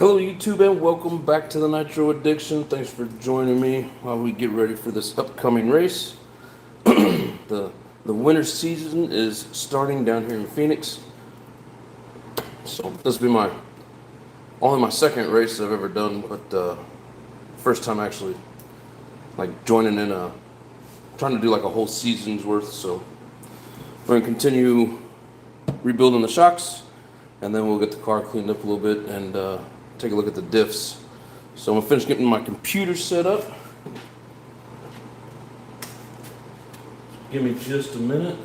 Hello YouTube and welcome back to the Nitro Addiction. Thanks for joining me while we get ready for this upcoming race. The winter season is starting down here in Phoenix. So this will be only my second race I've ever done, but first time actually like joining in trying to do like a whole season's worth. So we're gonna continue rebuilding the shocks and then we'll get the car cleaned up a little bit and take a look at the diffs. So I'm gonna finish getting my computer set up. Give me just a minute.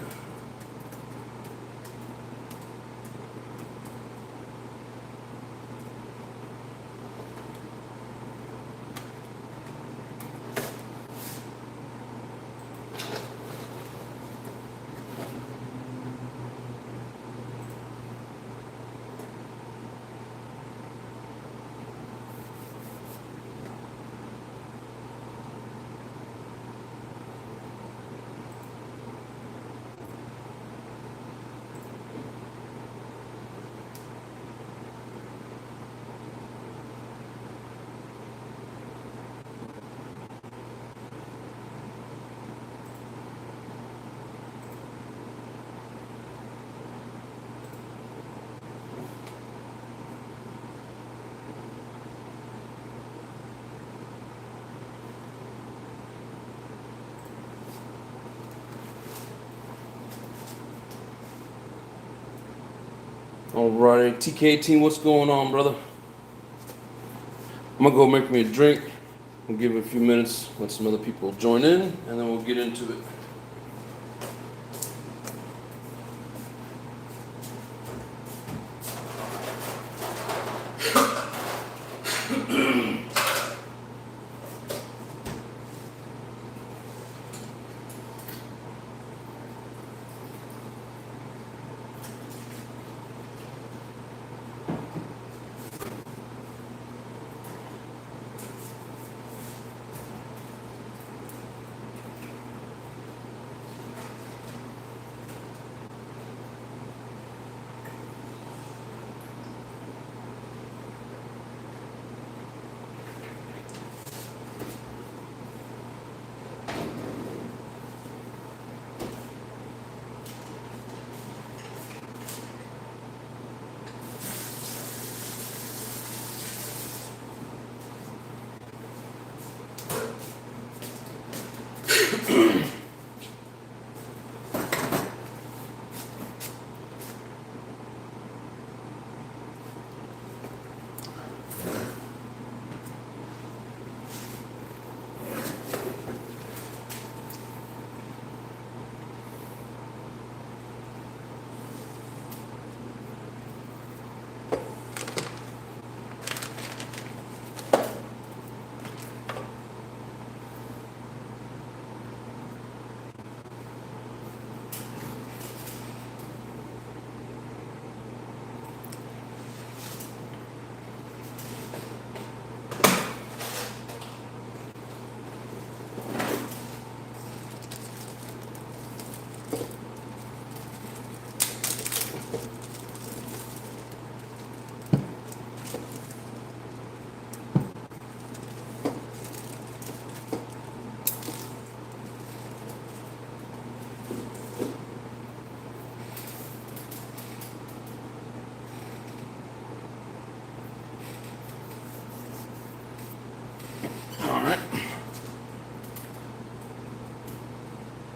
Alrighty, TK team, what's going on, brother? I'm gonna go make me a drink. We'll give it a few minutes, let some other people join in, and then we'll get into it.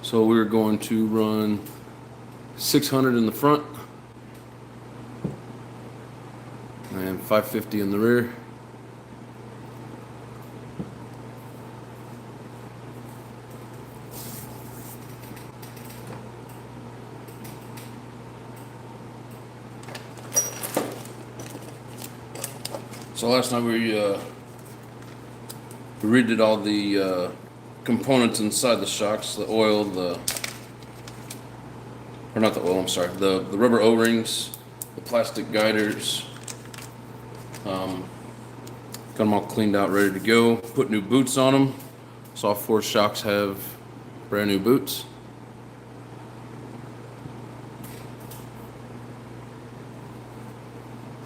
So we're going to run 600 in the front and 550 in the rear. So last night we redid all the components inside the shocks, the oil, or not the oil, I'm sorry, the rubber O-rings, the plastic guiders, got them all cleaned out, ready to go, put new boots on them, so all 4 shocks have brand new boots.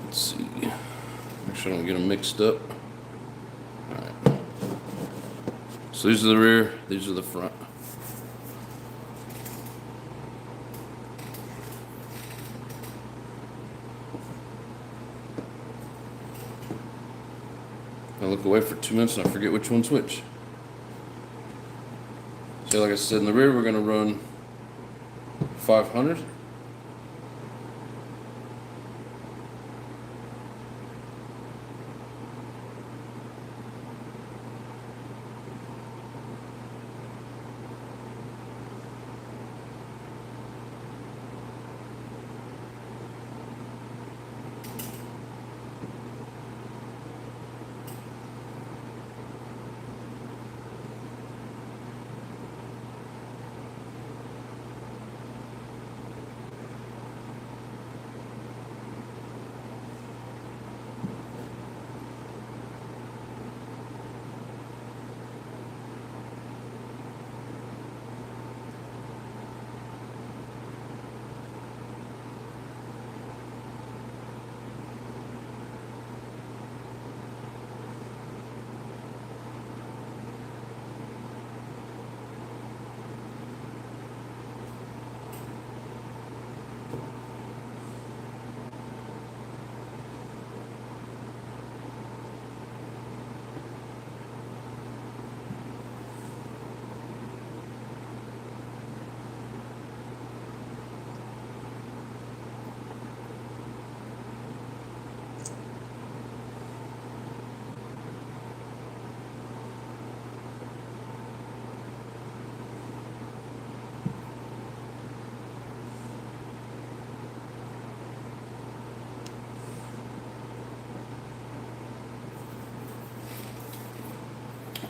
Let's see, make sure I don't get them mixed up. Alright. So these are the rear, these are the front. I look away for 2 minutes and I forget which one's which. So like I said, in the rear we're going to run 500.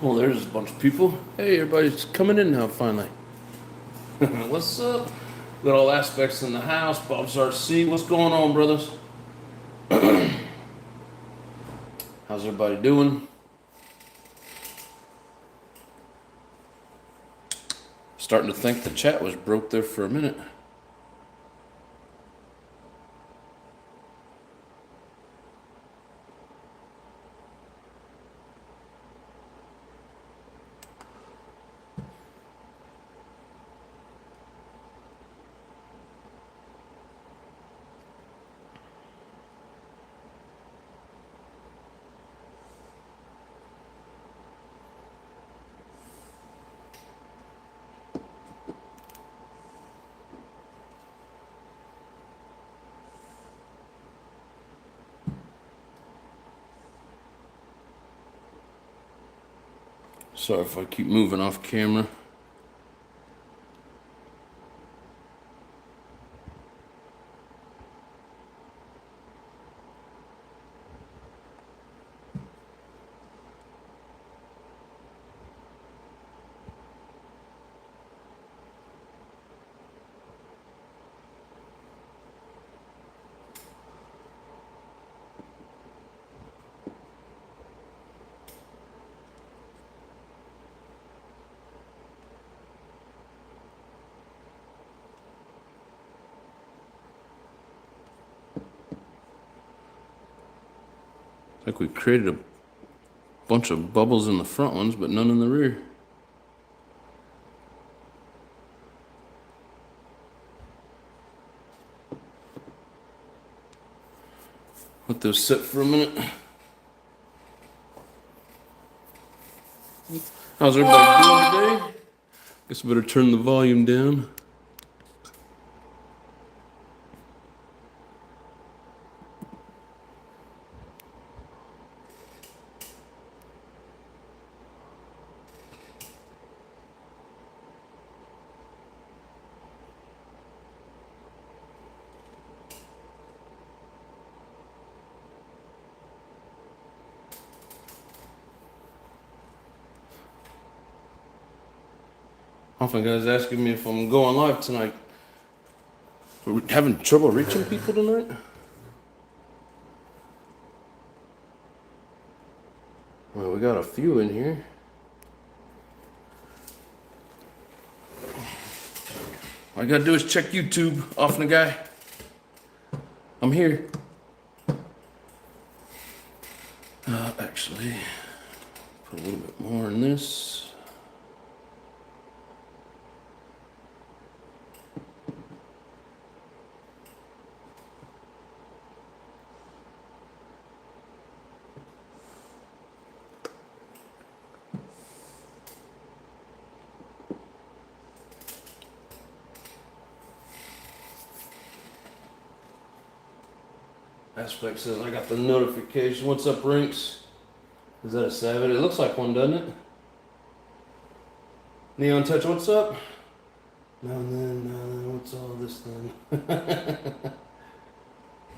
Well, there's a bunch of people. Hey, everybody's coming in now, finally. What's up? Got all aspects in the house. Bob's RC. What's going on, brothers? How's everybody doing? Starting to think the chat was broke there for a minute. Sorry if I keep moving off camera. I think we created a bunch of bubbles in the front ones, but none in the rear. Let those sit for a minute. How's everybody doing today? Guess I better turn the volume down. Often guys asking me if I'm going live tonight. Are we having trouble reaching people tonight? Well, we got a few in here. All I gotta do is check YouTube, often guy. I'm here. Actually, put a little bit more in this. Aspect says I got the notification. What's up, Rinks? Is that a Savage? It looks like one, doesn't it? Neon Touch, what's up? Now and then, what's all this then?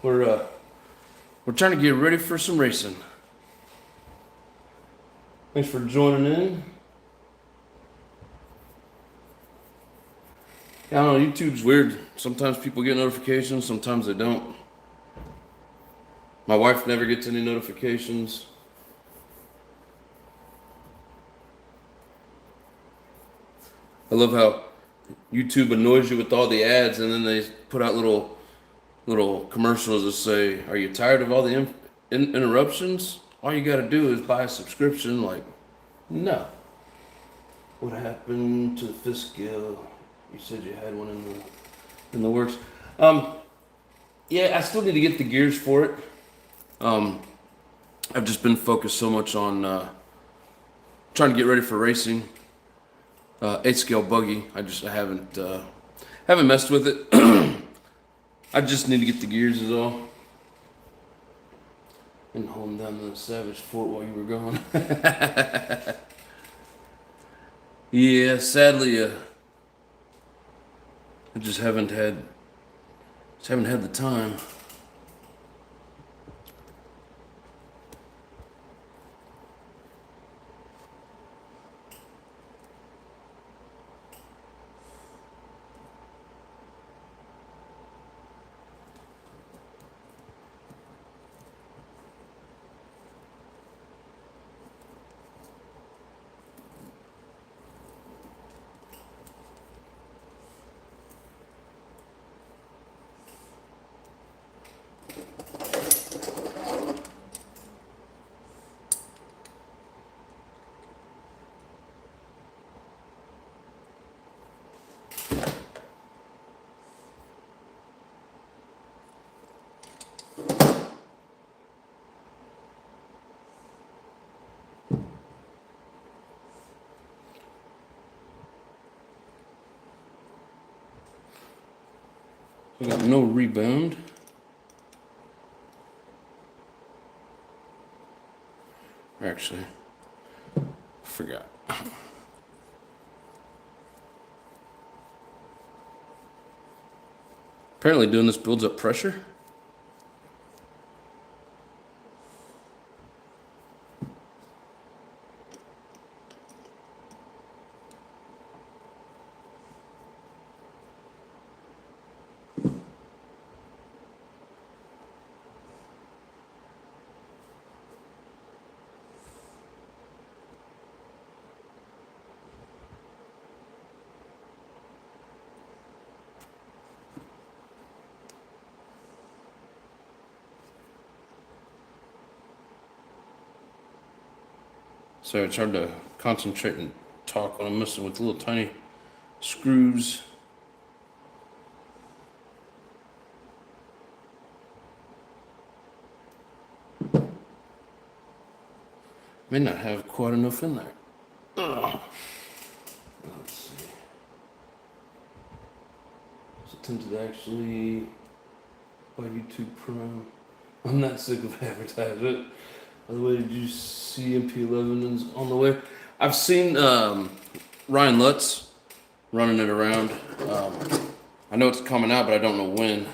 We're trying to get ready for some racing. Thanks for joining in. I don't know, YouTube's weird. Sometimes people get notifications, sometimes they don't. My wife never gets any notifications. I love how YouTube annoys you with all the ads, and then they put out little commercials that say, "Are you tired of all the interruptions? All you got to do is buy a subscription." Like, no. What happened to the fifth scale? You said you had one in the works. Yeah, I still need to get the gears for it. I've just been focused so much on trying to get ready for racing. 8 scale buggy. I haven't messed with it. I just need to get the gears is all. And holding down the Savage Fort while you were gone. Yeah, sadly, I just haven't had the time. We got no rebound. Actually, forgot. Apparently doing this builds up pressure. So it's hard to concentrate and talk when I'm messing with little tiny screws. May not have quite enough in there. Ugh. Let's see. I was tempted to actually buy YouTube Prime. I'm not sick of advertisement. By the way, did you see MP11 is on the way? I've seen Ryan Lutz running it around. I know it's coming out, but I don't know when.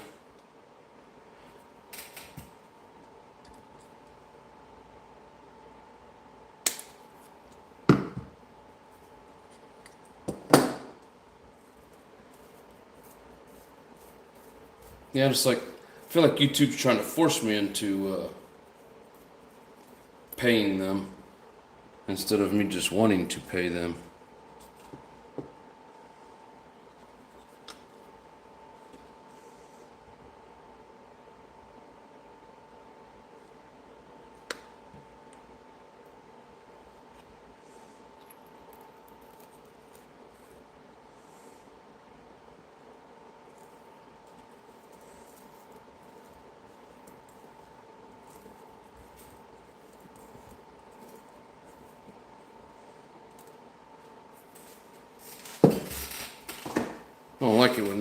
Yeah, I feel like YouTube's trying to force me into paying them instead of me just wanting to pay them.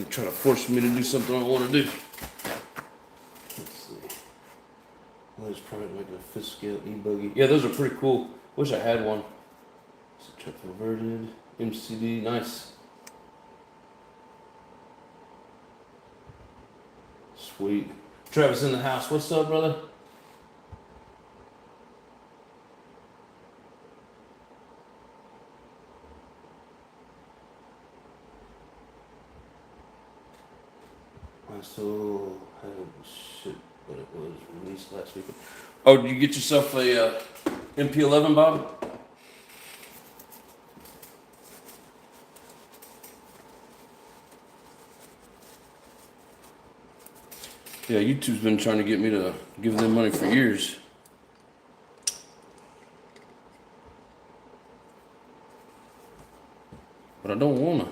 gonna try to force me to do something I don't want to do. Let's see. Well, there's probably like a fifth scale e-buggy. Yeah, those are pretty cool. Wish I had one. Truck converted, MCD, nice. Sweet. Travis in the house. What's up, brother? I still haven't shit, but it was released last week. Oh, did you get yourself a MP11, Bob? Yeah, YouTube's been trying to get me to give them money for years. But I don't wanna.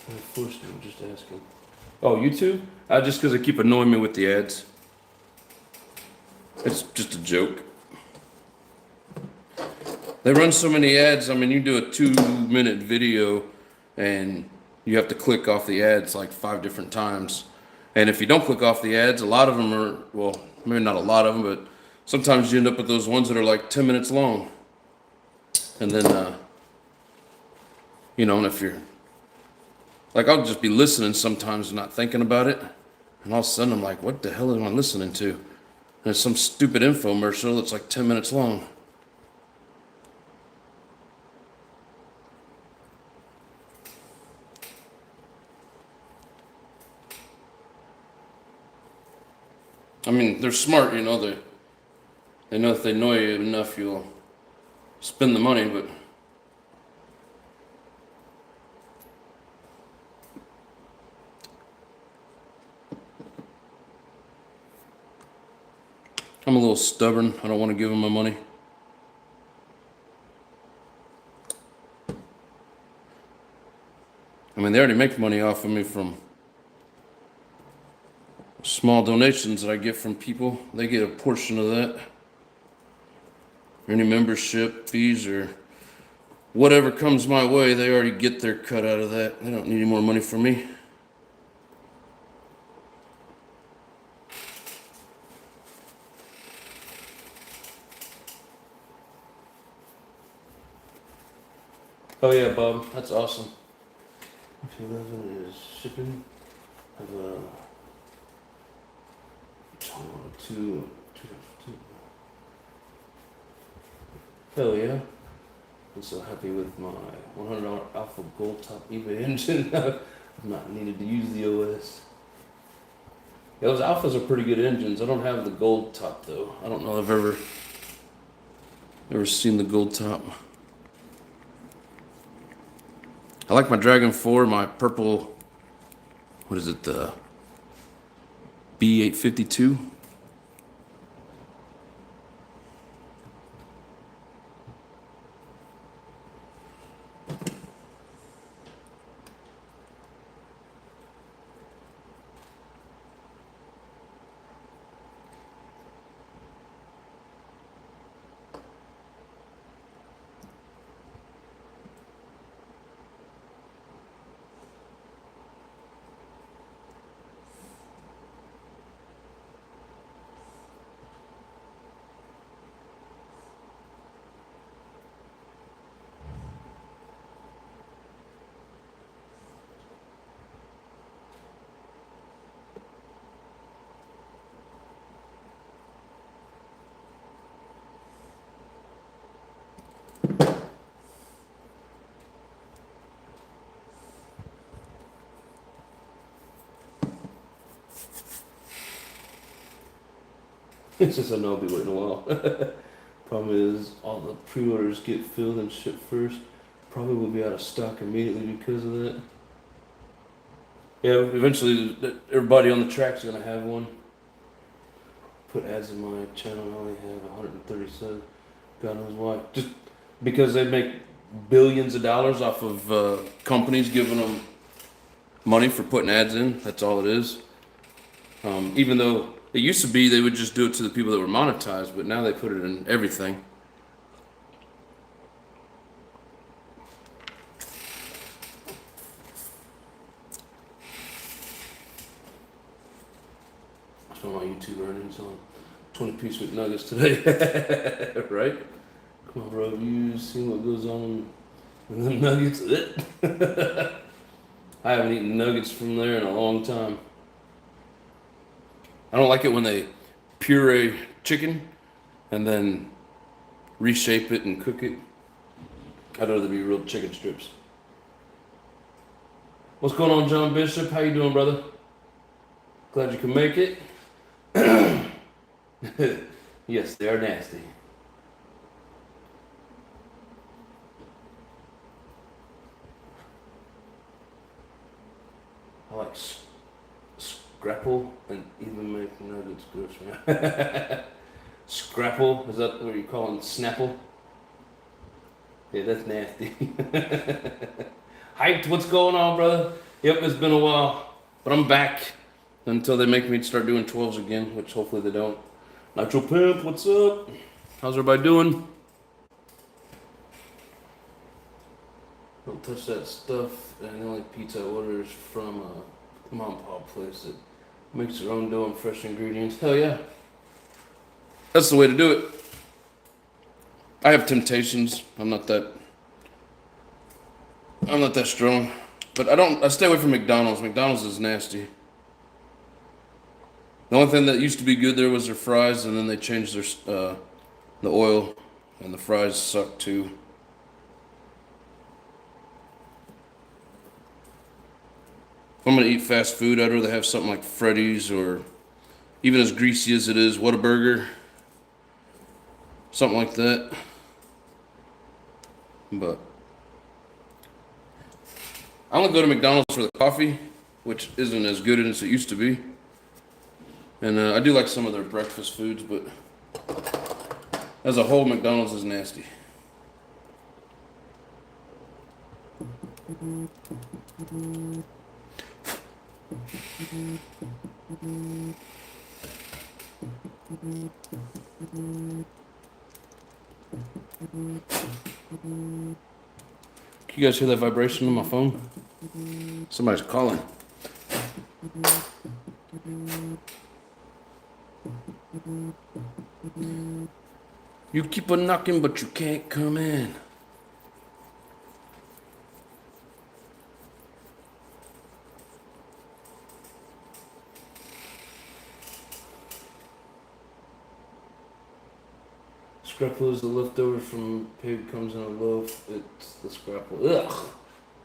Of course, I'm just asking. Oh, YouTube? Just because they keep annoying me with the ads. It's just a joke. They run so many ads. I mean, you do a 2-minute video and you have to click off the ads like 5 different times. And if you don't click off the ads, a lot of them are, well, maybe not a lot of them, but sometimes you end up with those ones that are like 10 minutes long. And then, you know, and if you're, like, I'll just be listening sometimes and not thinking about it. And all of a sudden I'm like, what the hell am I listening to? And it's some stupid infomercial that's like 10 minutes long. I mean, they're smart, you know, they know if they annoy you enough, you'll spend the money, but I'm a little stubborn. I don't want to give them my money. I mean, they already make money off of me from small donations that I get from people. They get a portion of that. Any membership fees or whatever comes my way, they already get their cut out of that. They don't need any more money from me. Oh yeah, Bob, that's awesome. 11 is shipping of two. Hell yeah. I'm so happy with my $100 Alpha Gold Top eBay engine. I've not needed to use the OS. Yeah, those Alphas are pretty good engines. I don't have the Gold Top though. I don't know if I've ever seen the Gold Top. I like my Dragon 4, my purple, what is it, the B852? It's just I know I'll be waiting a while. Problem is, all the pre-orders get filled and shipped first. Probably will be out of stock immediately because of that. Yeah, eventually everybody on the track's gonna have one. Put ads in my channel, I only have 137. God knows why. Just because they make billions of dollars off of companies giving them money for putting ads in. That's all it is. Even though it used to be they would just do it to the people that were monetized, but now they put it in everything. I spent my YouTube earnings on 20-piece McNuggets today. Right? Come on, bro. You see what goes on in the nuggets? I haven't eaten nuggets from there in a long time. I don't like it when they puree chicken and then reshape it and cook it. I'd rather be real chicken strips. What's going on, John Bishop? How you doing, brother? Glad you can make it. Yes, they are nasty. I like scrapple and even make nuggets gross, man. Scrapple, is that what you're calling snapple? Yeah, that's nasty. Hyped, what's going on, brother? Yep, it's been a while, but I'm back until they make me start doing 12s again, which hopefully they don't. Nitro Pimp, what's up? How's everybody doing? Don't touch that stuff. And the only pizza I order is from a mom and pop place that makes their own dough and fresh ingredients. Hell yeah. That's the way to do it. I have temptations. I'm not that strong. But I stay away from McDonald's. McDonald's is nasty. The only thing that used to be good there was their fries, and then they changed their the oil, and the fries suck too. If I'm gonna eat fast food, I'd rather have something like Freddy's, or even as greasy as it is, Whataburger, something like that. But I only go to McDonald's for the coffee, which isn't as good as it used to be. And I do like some of their breakfast foods, but as a whole, McDonald's is nasty. Can you guys hear that vibration on my phone? Somebody's calling. You keep on knocking, but you can't come in. Scrapple is the leftover from pig comes in a loaf. It's the scrapple. Ugh,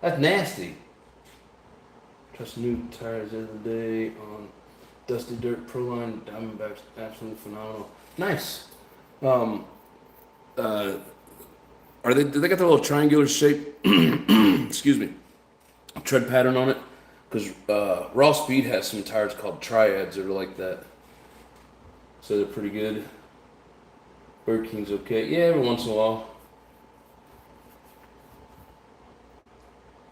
that's nasty. Just new tires the other day on Dusty Dirt Proline Diamondbacks, absolutely phenomenal. Nice. Are they? Do they got the little triangular shape? Excuse me. Tread pattern on it, because Raw Speed has some tires called Triads that are like that. So they're pretty good. Burger King's okay. Yeah, every once in a while.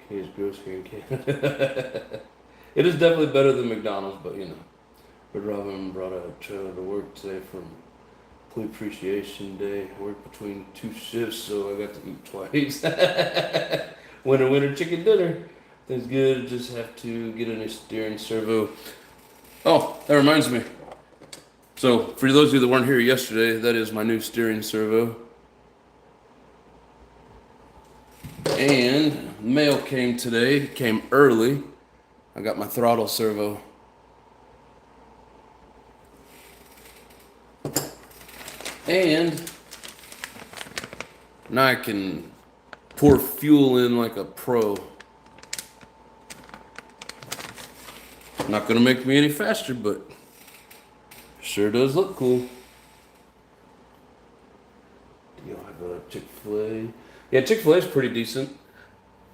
Okay, it's gross here in Canada. It is definitely better than McDonald's, but you know. But Robin brought a trailer to work today from Employee Appreciation Day. I work between 2 shifts, so I got to eat twice. Winter chicken dinner. Things good, just have to get a new steering servo. Oh, that reminds me. So, for those of you that weren't here yesterday, that is my new steering servo. And mail came today, came early. I got my throttle servo. And now I can pour fuel in like a pro. Not gonna make me any faster, but sure does look cool. have Chick-fil-A. Yeah, Chick-fil-A is pretty decent.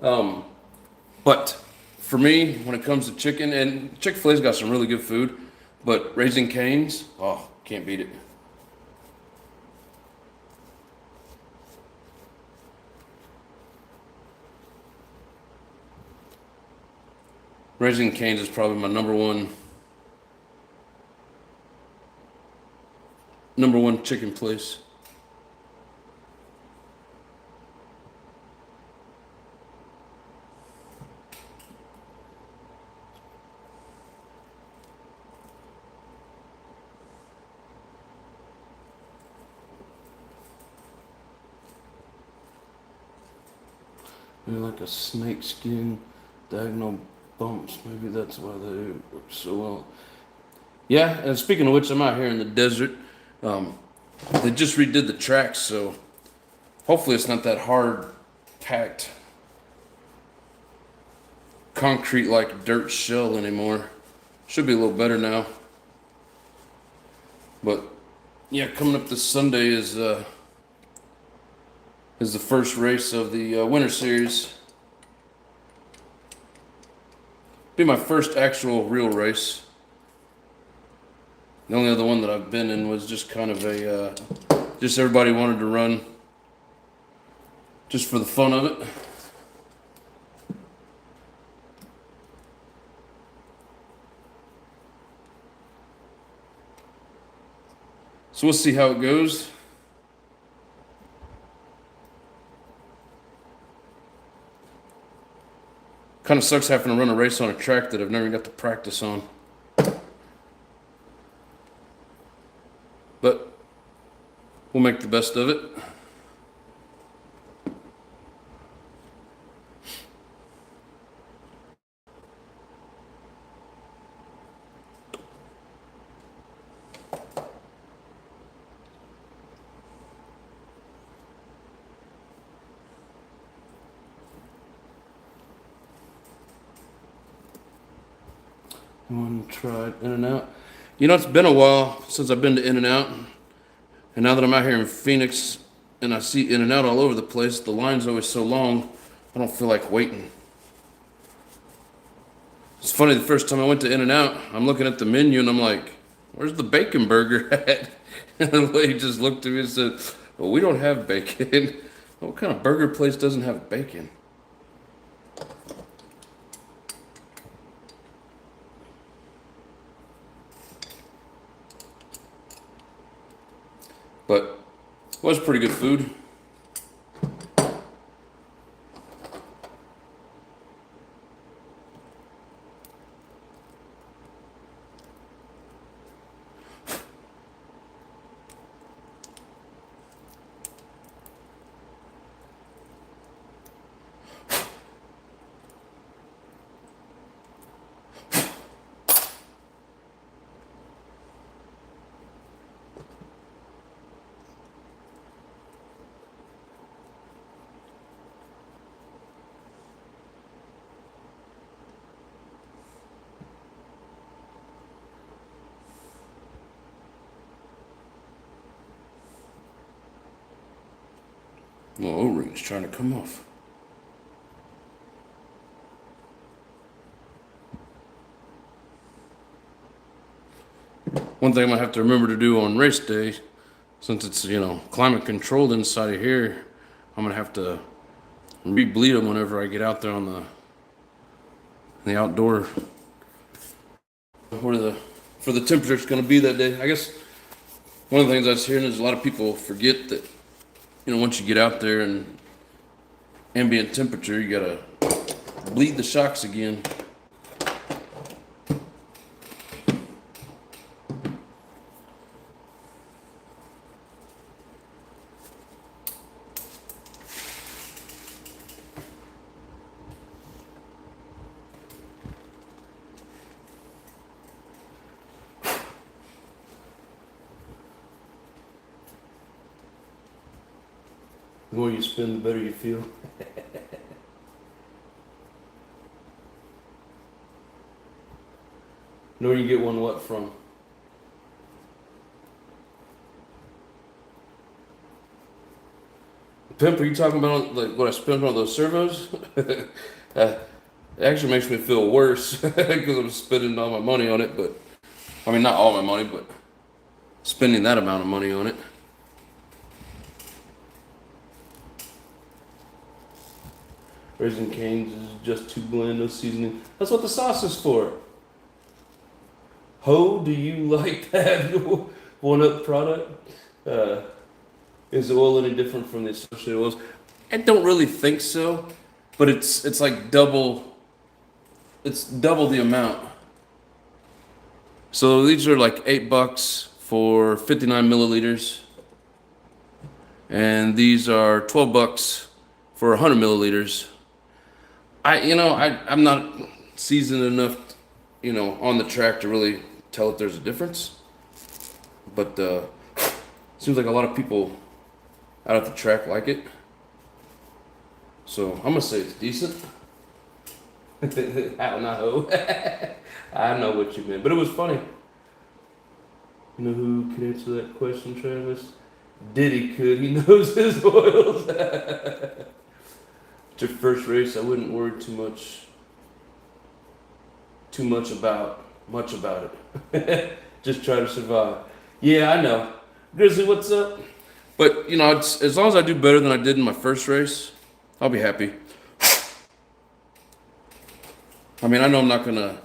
But for me, when it comes to chicken, and Chick-fil-A's got some really good food, but Raising Cane's, oh, can't beat it. Raising Cane's is probably my number one chicken place. Maybe like a snake skin, diagonal bumps. Maybe that's why they work so well. Yeah, and speaking of which, I'm out here in the desert. They just redid the tracks, so hopefully it's not that hard packed concrete like dirt shell anymore. Should be a little better now. But yeah, coming up this Sunday is the first race of the winter series. Be my first actual real race. The only other one that I've been in was just kind of just everybody wanted to run just for the fun of it. So we'll see how it goes. Kind of sucks having to run a race on a track that I've never got to practice on. But we'll make the best of it. One tried In-N-Out. You know, it's been a while since I've been to In-N-Out. And now that I'm out here in Phoenix and I see In-N-Out all over the place, the line's always so long, I don't feel like waiting. It's funny, the first time I went to In-N-Out, I'm looking at the menu and I'm like, where's the bacon burger at? And the lady just looked at me and said, well, we don't have bacon. What kind of burger place doesn't have bacon? But it was pretty good food. Well, O-ring's trying to come off. One thing I might have to remember to do on race day, since it's, climate controlled inside of here, I'm gonna have to re-bleed them whenever I get out there on the outdoor for the temperature it's gonna be that day. I guess one of the things I was hearing is a lot of people forget that, once you get out there and ambient temperature, you gotta bleed the shocks again. The more you spin, the better you feel. Know where you get one what from? Pimp, are you talking about like what I spent on those servos? It actually makes me feel worse because I'm spending all my money on it. But I mean, not all my money, but spending that amount of money on it. Raising Cane's is just too bland, no seasoning. That's what the sauce is for. Ho, do you like that one-up product? Is the oil any different from the associated oils? I don't really think so, but it's like double. It's double the amount. So these are like $8 for 59 milliliters, and these are $12 for 100 milliliters. I'm not seasoned enough, on the track to really tell if there's a difference. But seems like a lot of people out at the track like it. So I'm gonna say it's decent. I don't know. I know what you meant, but it was funny. You know who can answer that question, Travis? Diddy could. He knows his oils. It's your first race. I wouldn't worry too much about it. Just try to survive. Yeah, I know. Grizzly, what's up? But as long as I do better than I did in my first race, I'll be happy. I mean, I know I'm not gonna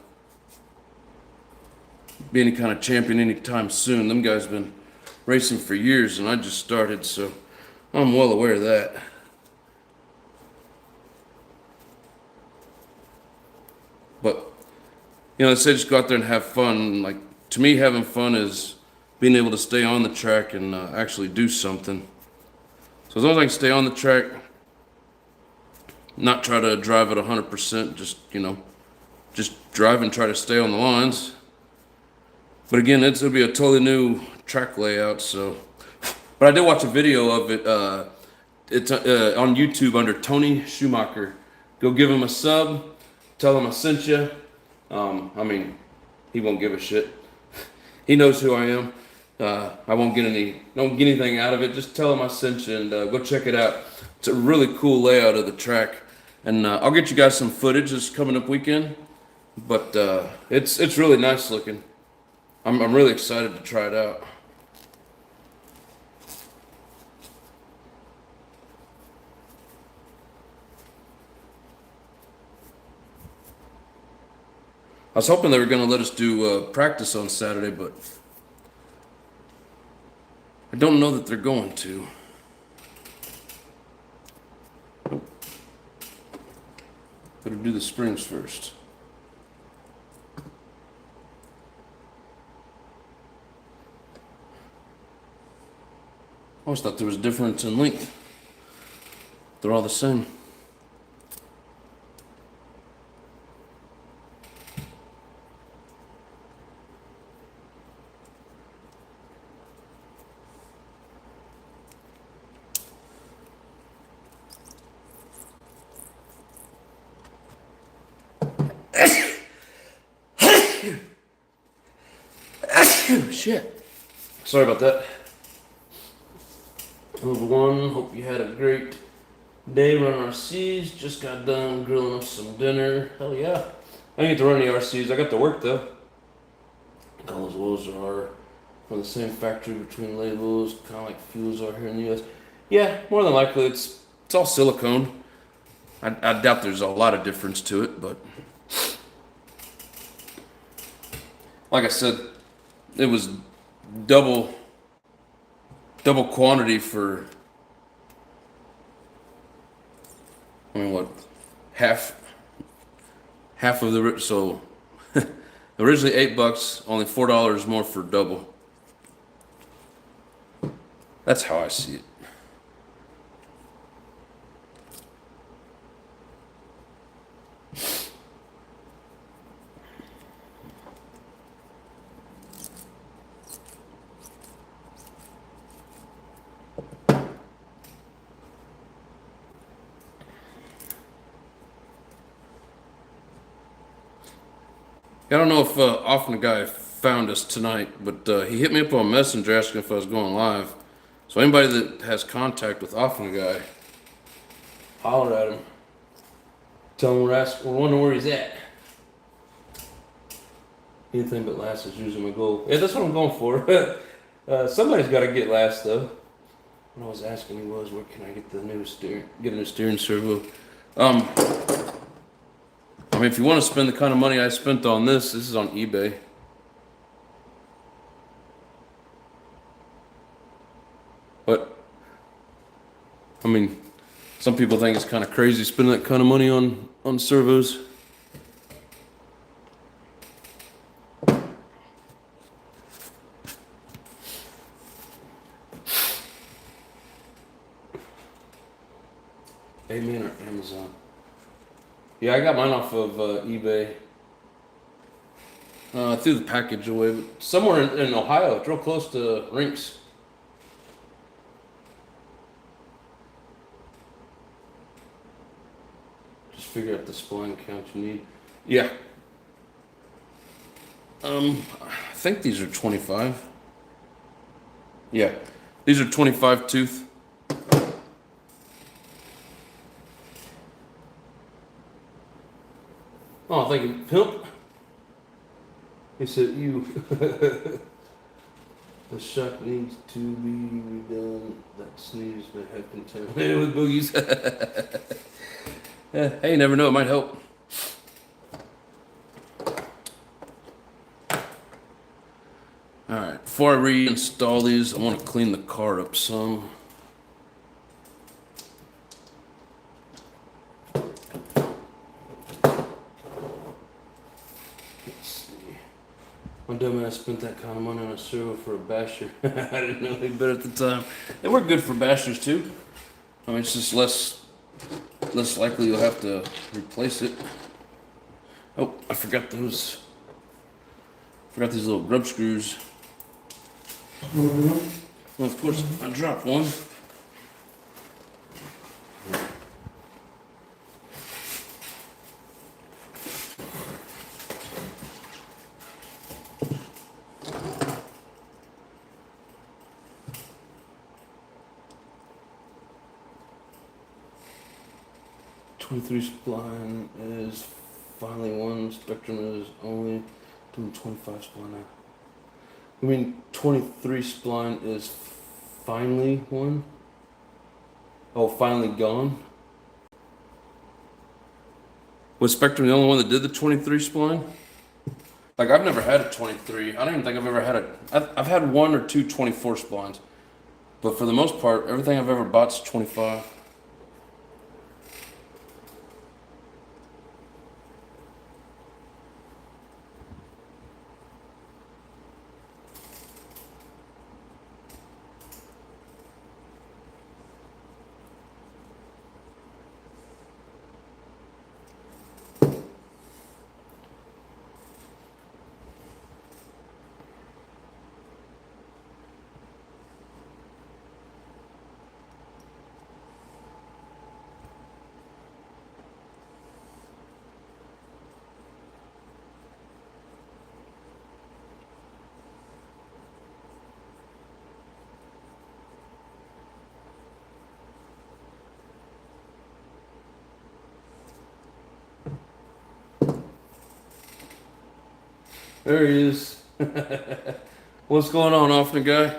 be any kind of champion anytime soon. Them guys been racing for years, and I just started, so I'm well aware of that. But they say just go out there and have fun. Like, to me, having fun is being able to stay on the track and actually do something. So as long as I can stay on the track, not try to drive at 100%, just drive and try to stay on the lines. But again, it'll be a totally new track layout. So, but I did watch a video of it. It's on YouTube under Tony Schumacher. Go give him a sub. Tell him I sent you. I mean, he won't give a shit. He knows who I am. I don't get anything out of it. Just tell him I sent you and go check it out. It's a really cool layout of the track, and I'll get you guys some footage this coming up weekend. But it's really nice looking. I'm really excited to try it out. I was hoping they were going to let us do practice on Saturday, but I don't know that they're going to. Better do the springs first. I always thought there was a difference in length. They're all the same. Shit. Sorry about that. Number one, hope you had a great day running RCs. Just got done grilling up some dinner. Hell yeah. I didn't get to run any RCs. I got to work though. All those oils are from the same factory between labels, kind of like fuels are here in the US. Yeah, more than likely it's all silicone. I doubt there's a lot of difference to it, but like I said, it was double quantity for, half of the, so originally $8, only $4 more for double. That's how I see it. I don't know if often a guy found us tonight, but he hit me up on Messenger asking if I was going live. So anybody that has contact with often a guy, Holler at him. Tell him we're wondering where he's at. Anything but last is usually my goal. Yeah, that's what I'm going for. Somebody's got to get last though. What I was asking him was, where can I get a new steering servo? I mean, if you want to spend the kind of money I spent on this is on eBay. But I mean, some people think it's kind of crazy spending that kind of money on servos. Amen or Amazon? Yeah, I got mine off of eBay. I threw the package away, but somewhere in Ohio, it's real close to Rinks. Just figure out the spline count you need. Yeah. I think these are 25. Yeah, these are 25 tooth. Oh, thank you, pimp. He said, "You." The shock needs to be redone. That sneeze may have contaminated with boogies. Hey, you never know. It might help. All right. Before I reinstall these, I want to clean the car up some. My dumbass spent that kind of money on a servo for a basher. I didn't know any better at the time. They work good for bashers too. I mean, it's just less likely you'll have to replace it. Oh, I forgot those. Forgot these little grub screws. Well, of course, I dropped one. 23 spline is finally one. Spectrum is only doing 25 spline now. I mean, 23 spline is finally one? Oh, finally gone? Was Spectrum the only one that did the 23 spline? Like, I've never had a 23. I don't even think I've ever had I've had one or two 24 splines. But for the most part, everything I've ever bought's 25. There he is. What's going on, Often guy?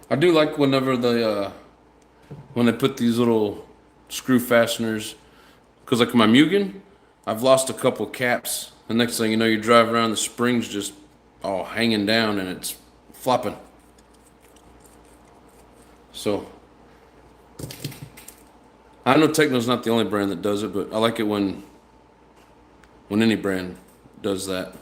I do like whenever when they put these little screw fasteners, because like my Mugen, I've lost a couple caps. The next thing you know, you drive around, the spring's just all hanging down and it's flopping. So, I know Techno's not the only brand that does it, but I like it when any brand does that.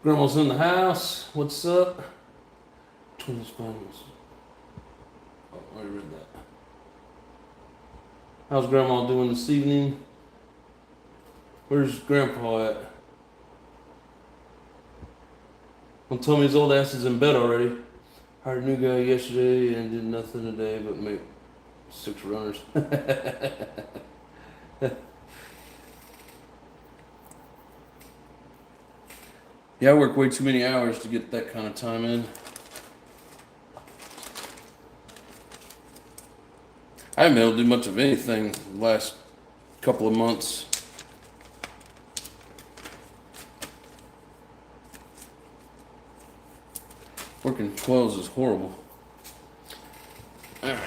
Grandma's in the house. What's up? Twin spines. Oh, I already read that. How's Grandma doing this evening? Where's Grandpa at? Don't tell me his old ass is in bed already. Hired a new guy yesterday and did nothing today but make 6 runners. Yeah, I work way too many hours to get that kind of time in. I haven't been able to do much of anything the last couple of months. Working 12s is horrible. All right.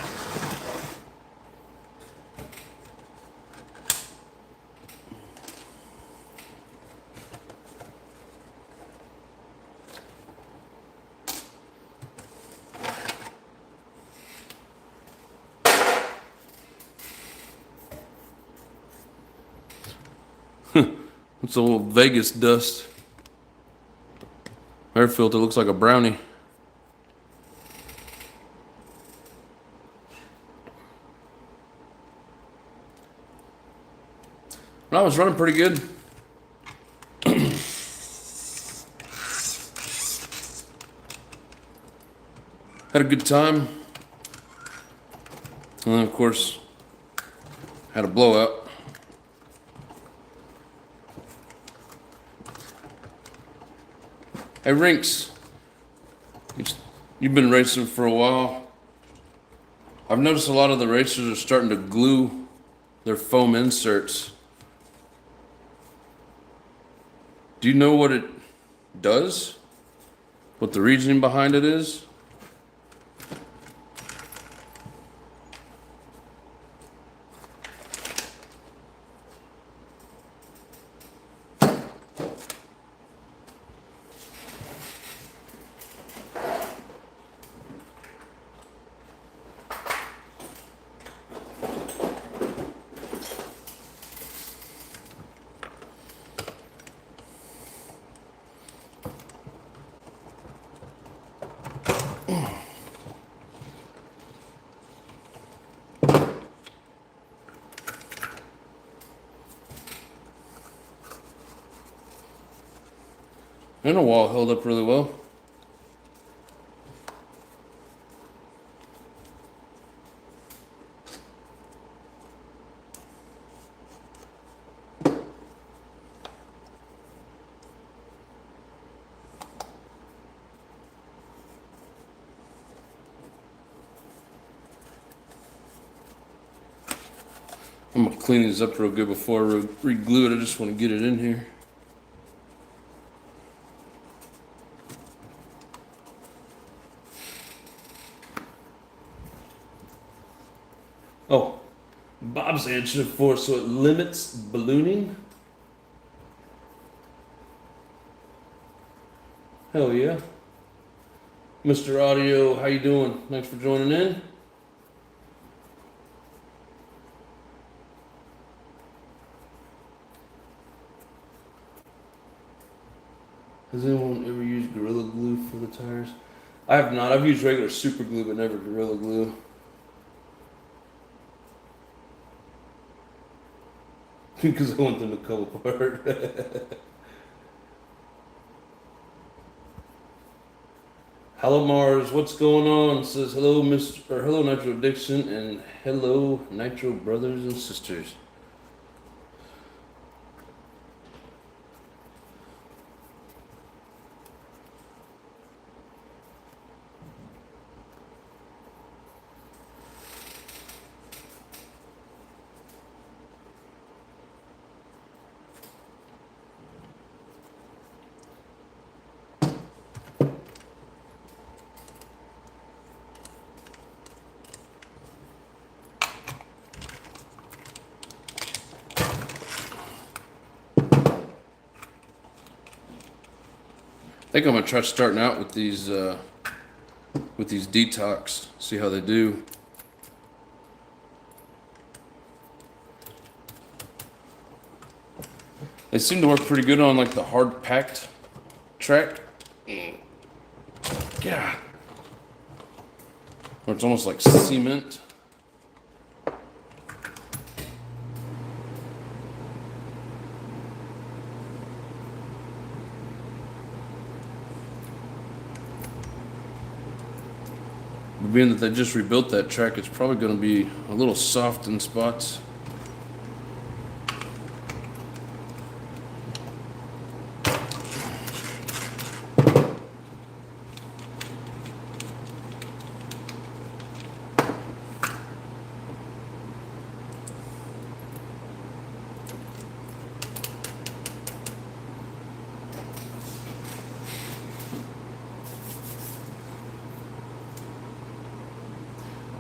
It's old Vegas dust. Air filter looks like a brownie. I was running pretty good. Had a good time. And then, of course, had a blowout. Hey, Rinks, you've been racing for a while. I've noticed a lot of the racers are starting to glue their foam inserts. Do you know what it does? What the reasoning behind it is? And the wall held up really well. I'm gonna clean these up real good before I re-glue it. I just want to get it in here. Oh, Bob's answered for, so it limits ballooning. Hell yeah. Mr. Audio, how you doing? Thanks for joining in. Has anyone ever used Gorilla Glue for the tires? I have not. I've used regular super glue, but never Gorilla Glue. Because I want them to come apart. Hello Mars, what's going on? It says hello hello Nitro Addiction and hello Nitro brothers and sisters. I think I'm gonna try starting out with these detox, see how they do. They seem to work pretty good on like the hard packed track. Yeah. Or it's almost like cement. Being that they just rebuilt that track, it's probably going to be a little soft in spots.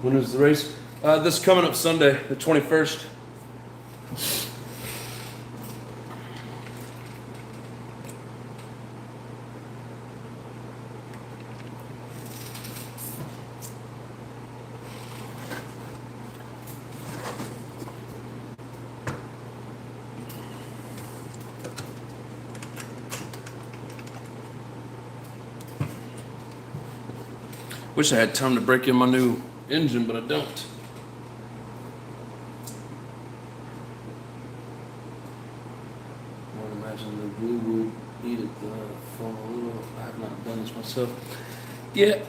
When is the race? This coming up Sunday, the 21st. Wish I had time to break in my new engine, but I don't. I would imagine the glue would eat it from a little. I have not done this myself. Yeah,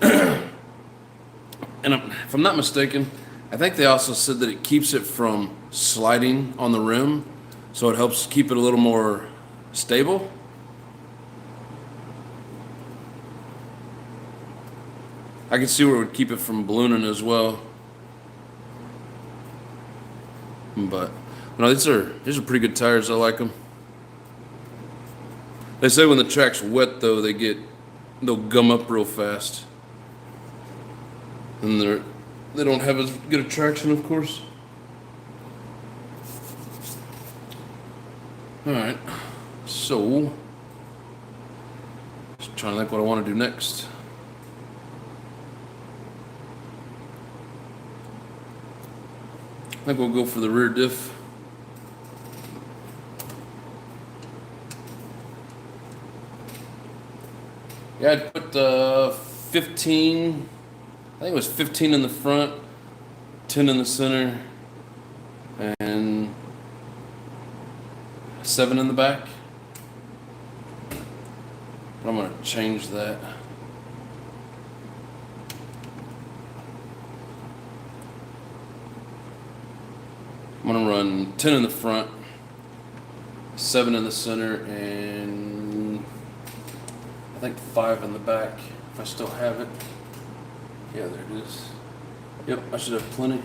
and if I'm not mistaken, I think they also said that it keeps it from sliding on the rim, so it helps keep it a little more stable. I can see where it would keep it from ballooning as well. But no, these are pretty good tires. I like them. They say when the track's wet though, they'll gum up real fast, and they don't have as good a traction, of course. All right, so just trying to think what I want to do next. I think we'll go for the rear diff. Yeah, I'd put 15, I think it was 15 in the front, 10 in the center, and 7 in the back. But I'm going to change that. I'm going to run 10 in the front, 7 in the center, and I think 5 in the back, if I still have it. Yeah, there it is. Yep, I should have plenty.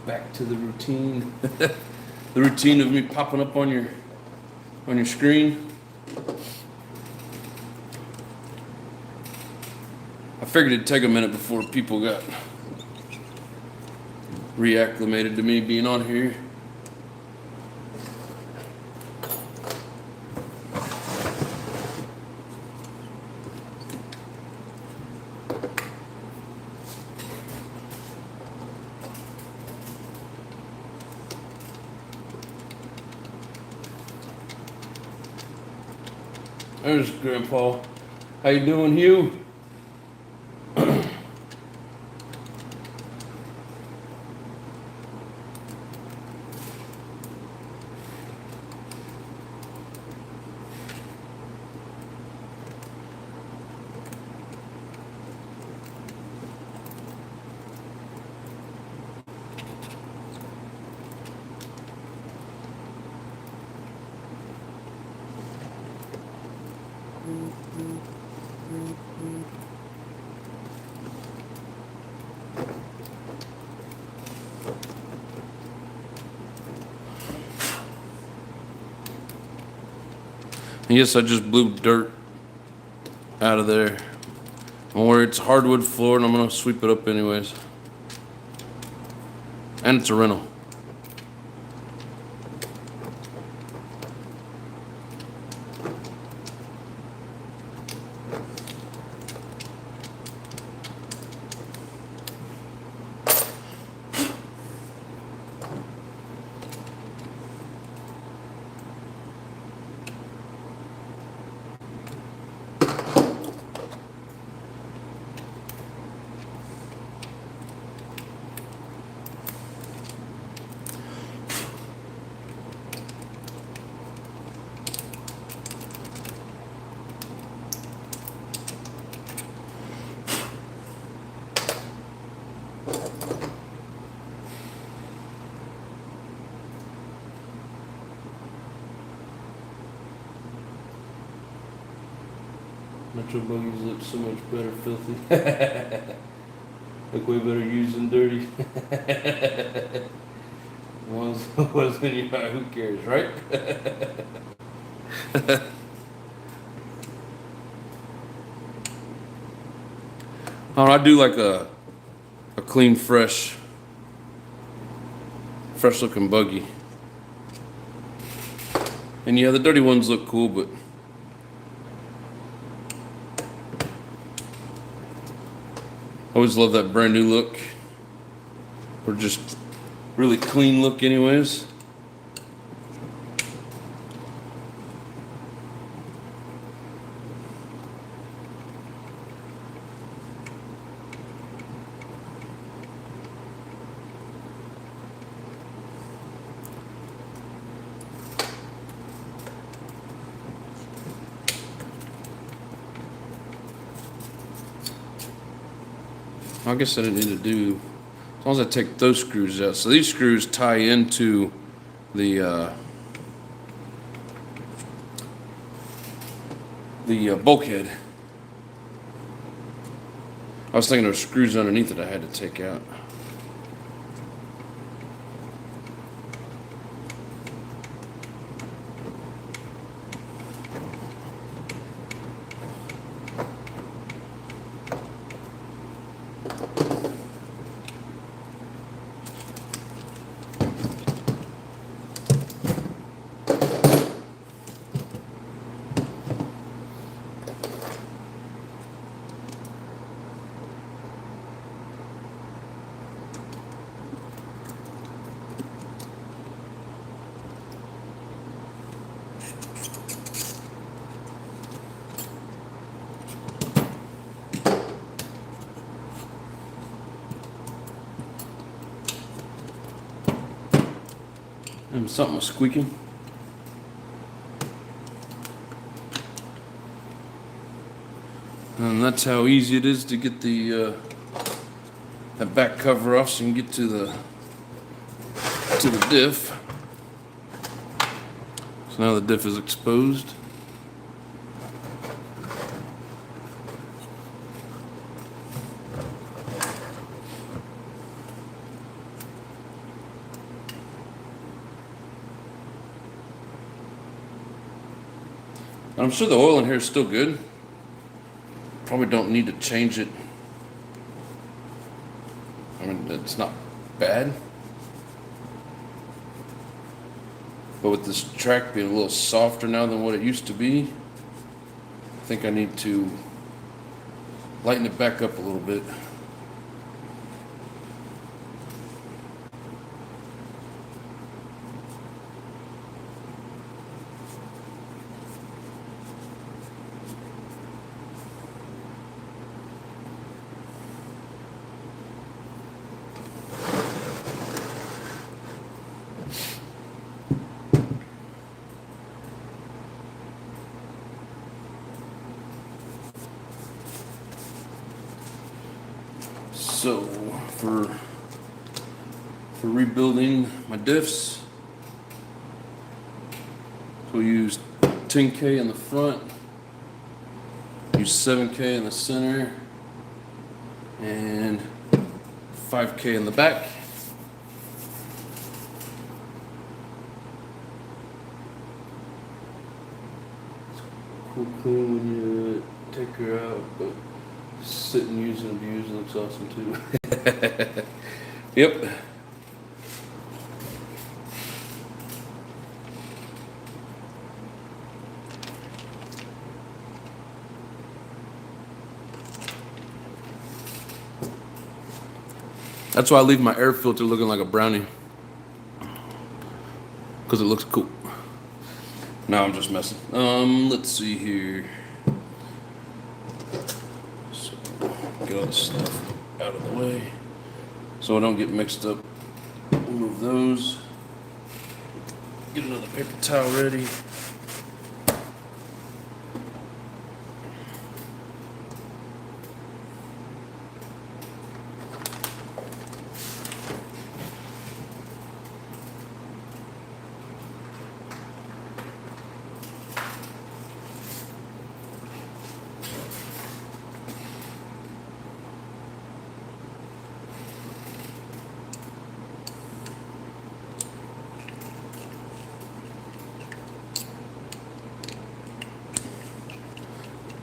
Back to the routine. The routine of me popping up on your screen. I figured it'd take a minute before people got reacclimated to me being on here. There's Grandpa. How you doing, Hugh? Yes, I just blew dirt out of there. Don't worry, it's hardwood floor and I'm gonna sweep it up anyways. And it's a rental. Metro buggies look so much better filthy. Look way better used than dirty. Was in your eye, who cares, right? Oh, I do like a clean, fresh looking buggy. And yeah, the dirty ones look cool, but I always love that brand new look. Or just really clean look anyways. I guess I didn't need to do, as long as I take those screws out. So these screws tie into the bulkhead. I was thinking there were screws underneath it I had to take out. And something was squeaking. And that's how easy it is to get the that back cover off so you can get to the diff. So now the diff is exposed. I'm sure the oil in here is still good. Probably don't need to change it. I mean, it's not bad. But with this track being a little softer now than what it used to be, I think I need to lighten it back up a little bit. So for rebuilding my diffs, we'll use 10K in the front, use 7K in the center, and 5K in the back. Cool clean when you take her out, but sitting using views looks awesome too. Yep. That's why I leave my air filter looking like a brownie, because it looks cool. No, I'm just messing. Let's see here. So, get all this stuff out of the way so I don't get mixed up. Remove those. Get another paper towel ready.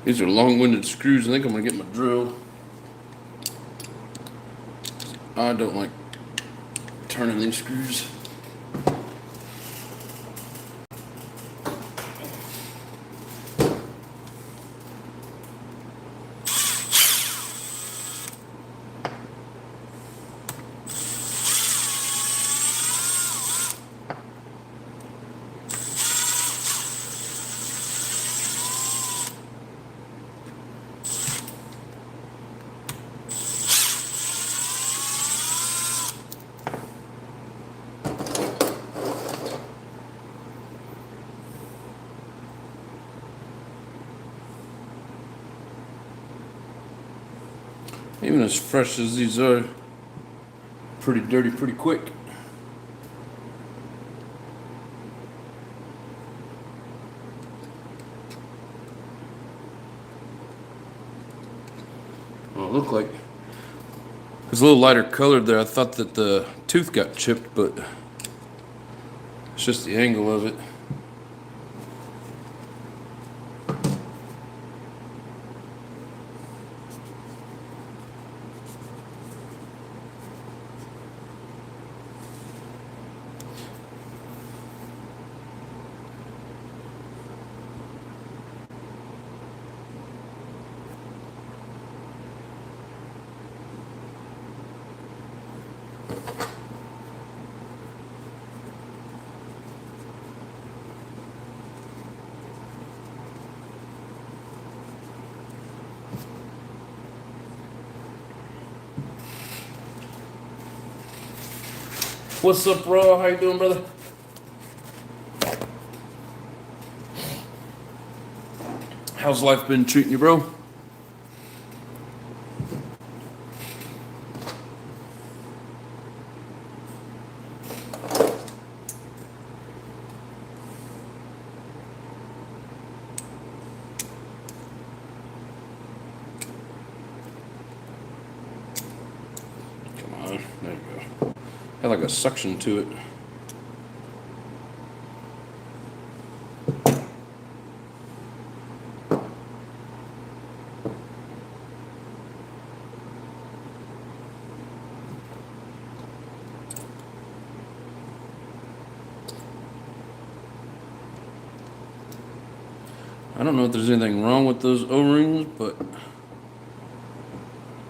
These are long-winded screws. I think I'm gonna get my drill. I don't like turning these screws. Even as fresh as these are, pretty dirty pretty quick. Well, it looked like it's a little lighter colored there. I thought that the tooth got chipped, but it's just the angle of it. What's up, Raw? How you doing, brother? How's life been treating you, bro? Come on, there you go. Had like a suction to it. I don't know if there's anything wrong with those O-rings, but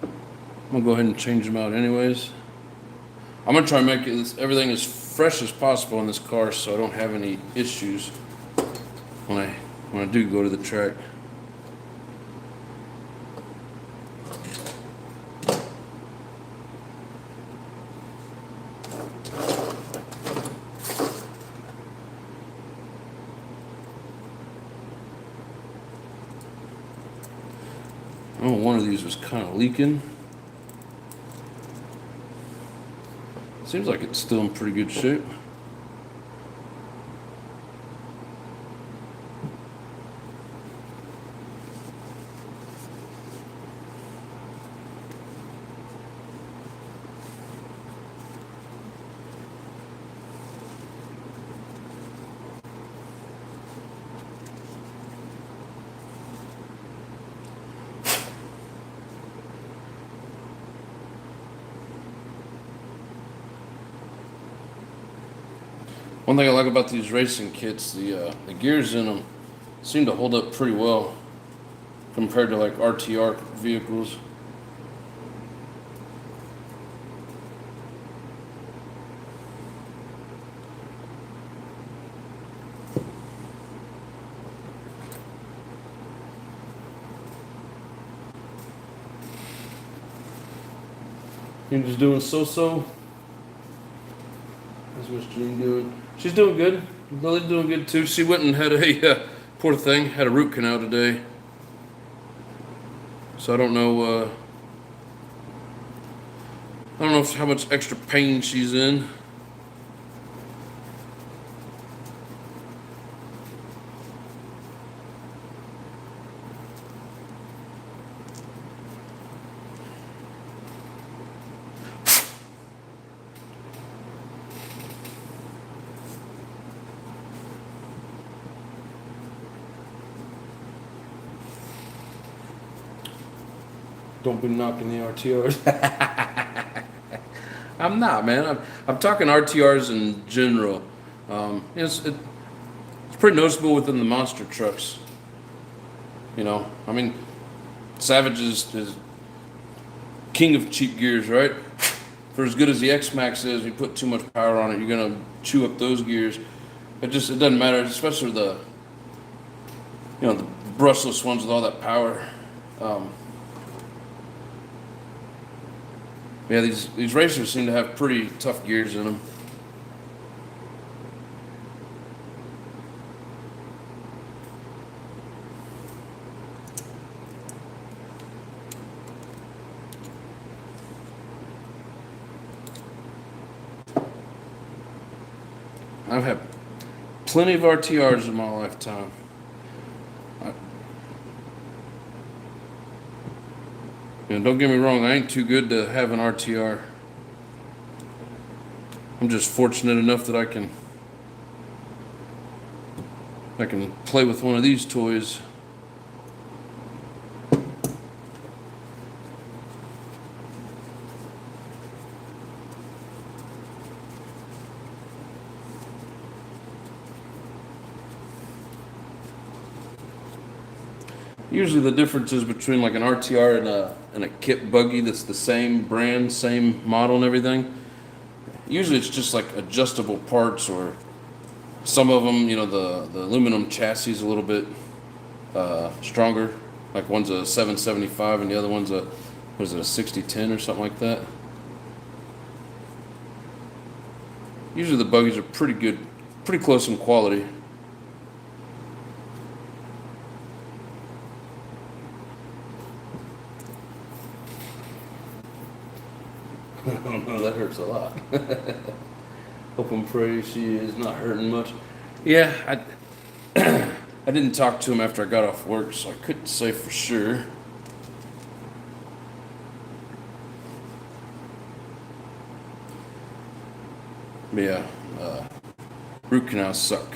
I'm gonna go ahead and change them out anyways. I'm gonna try and make everything as fresh as possible in this car so I don't have any issues when I do go to the track. Oh, one of these was kind of leaking. Seems like it's still in pretty good shape. One thing I like about these racing kits, the gears in them seem to hold up pretty well compared to like RTR vehicles. You're just doing so-so. That's what's Jean doing. She's doing good. Lily's doing good too. She went and had a poor thing, had a root canal today. So I don't know how much extra pain she's in. Don't be knocking the RTRs. I'm not, man. I'm talking RTRs in general. It's pretty noticeable within the monster trucks. You know, I mean, Savage is king of cheap gears, right? For as good as the X-Max is, you put too much power on it, you're gonna chew up those gears. It doesn't matter, especially the brushless ones with all that power. Yeah, these racers seem to have pretty tough gears in them. I've had plenty of RTRs in my lifetime. Don't get me wrong, I ain't too good to have an RTR. I'm just fortunate enough that I can play with one of these toys. Usually the difference is between like an RTR and a kit buggy that's the same brand, same model and everything. Usually it's just like adjustable parts, or some of them, the aluminum chassis is a little bit stronger. Like one's a 775 and the other one's a 6010 or something like that. Usually the buggies are pretty good, pretty close in quality. Oh no, that hurts a lot. Hope and pray she is not hurting much. Yeah, I didn't talk to him after I got off work, so I couldn't say for sure. But yeah, root canals suck.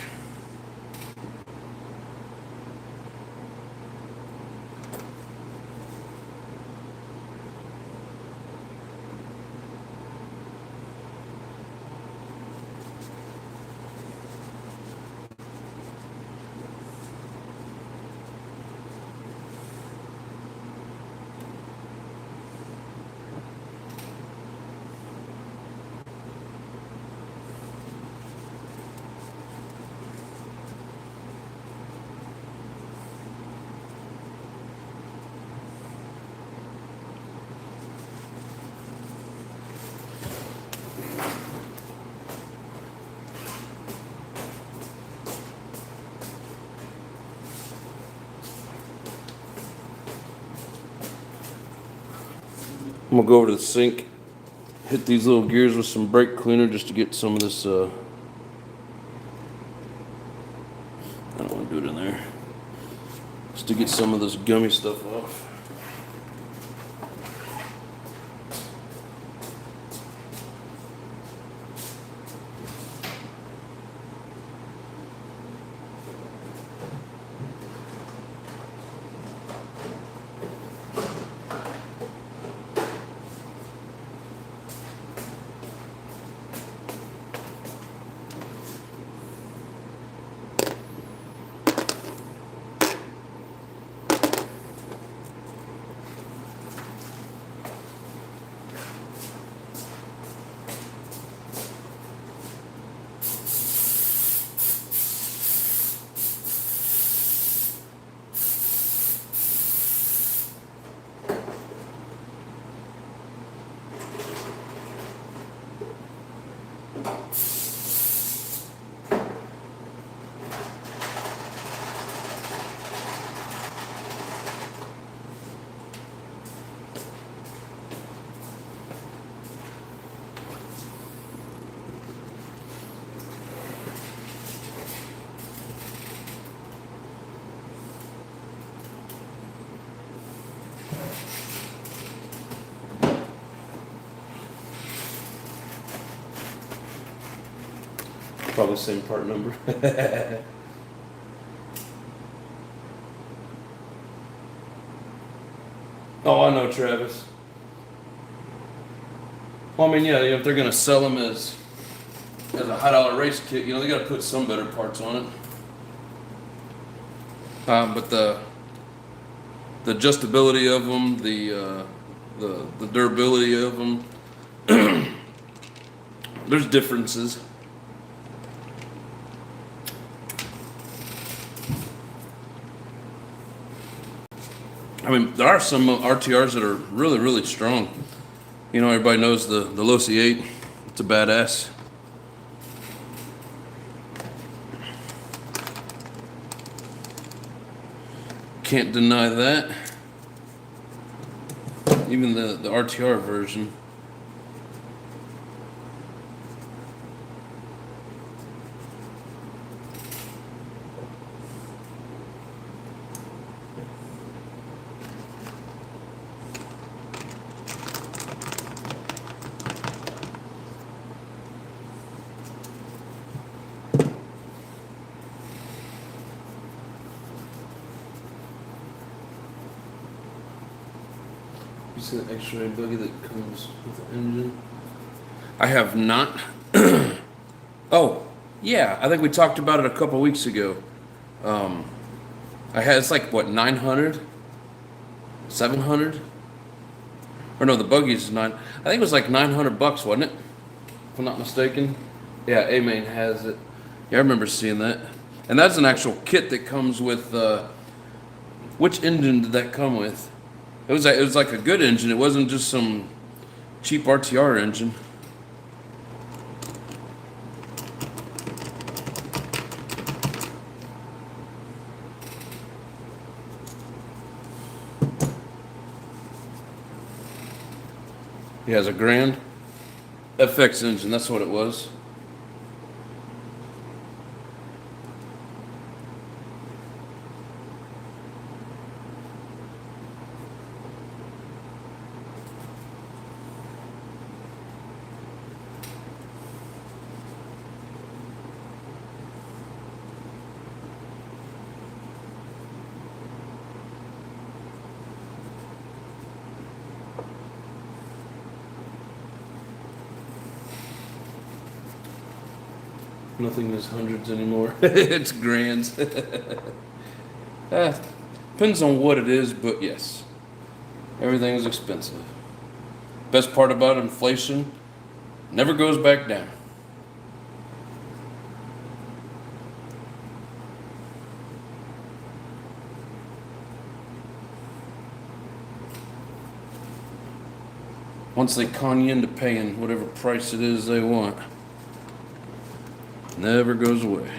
I'm gonna go over to the sink, hit these little gears with some brake cleaner just to get some of this, I don't want to do it in there, just to get some of this gummy stuff off. Probably same part number. Oh, I know, Travis. Well, I mean, yeah, if they're gonna sell them as a high-dollar race kit, they got to put some better parts on it. But the adjustability of them, the durability of them, there's differences. I mean, there are some RTRs that are really, really strong. Everybody knows the Losi 8. It's a badass. Can't deny that. Even the RTR version. You see the X-ray buggy that comes with the engine? I have not. Oh, yeah. I think we talked about it a couple weeks ago. It's like, what, 900? 700? Or no, the buggy's I think it was like $900, wasn't it? If I'm not mistaken. Yeah, A-Main has it. Yeah, I remember seeing that. And that's an actual kit that comes with, which engine did that come with? It was like a good engine. It wasn't just some cheap RTR engine. He has a Grand FX engine. That's what it was. Nothing is hundreds anymore. It's grands. Depends on what it is, but yes, everything is expensive. Best part about inflation, never goes back down. Once they con you into paying whatever price it is they want, never goes away.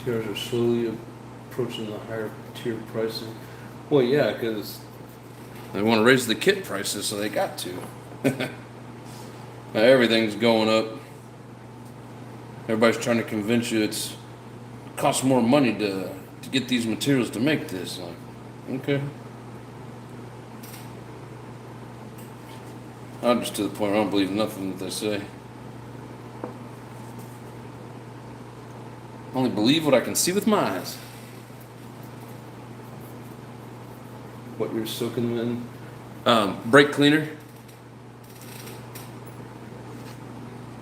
Tiers are slowly approaching the higher tier pricing. Well, yeah, because they want to raise the kit prices, so they got to. Now everything's going up. Everybody's trying to convince you it costs more money to get these materials to make this. Like, okay. I'm just to the point where I don't believe nothing that they say. Only believe what I can see with my eyes. What you're soaking them in? Brake cleaner.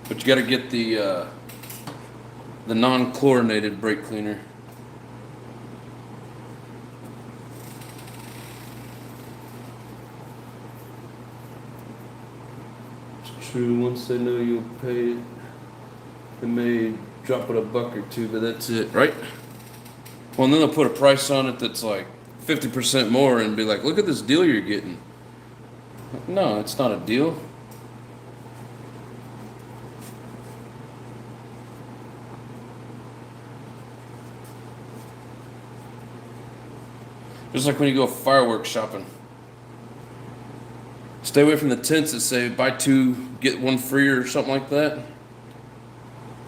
But you got to get the non-chlorinated brake cleaner. It's true. Once they know you'll pay it, they may drop it $1 or $2, but that's it, right? Well, and then they'll put a price on it that's like 50% more and be like, look at this deal you're getting. No, it's not a deal. Just like when you go fireworks shopping. Stay away from the tents that say buy two, get one free or something like that.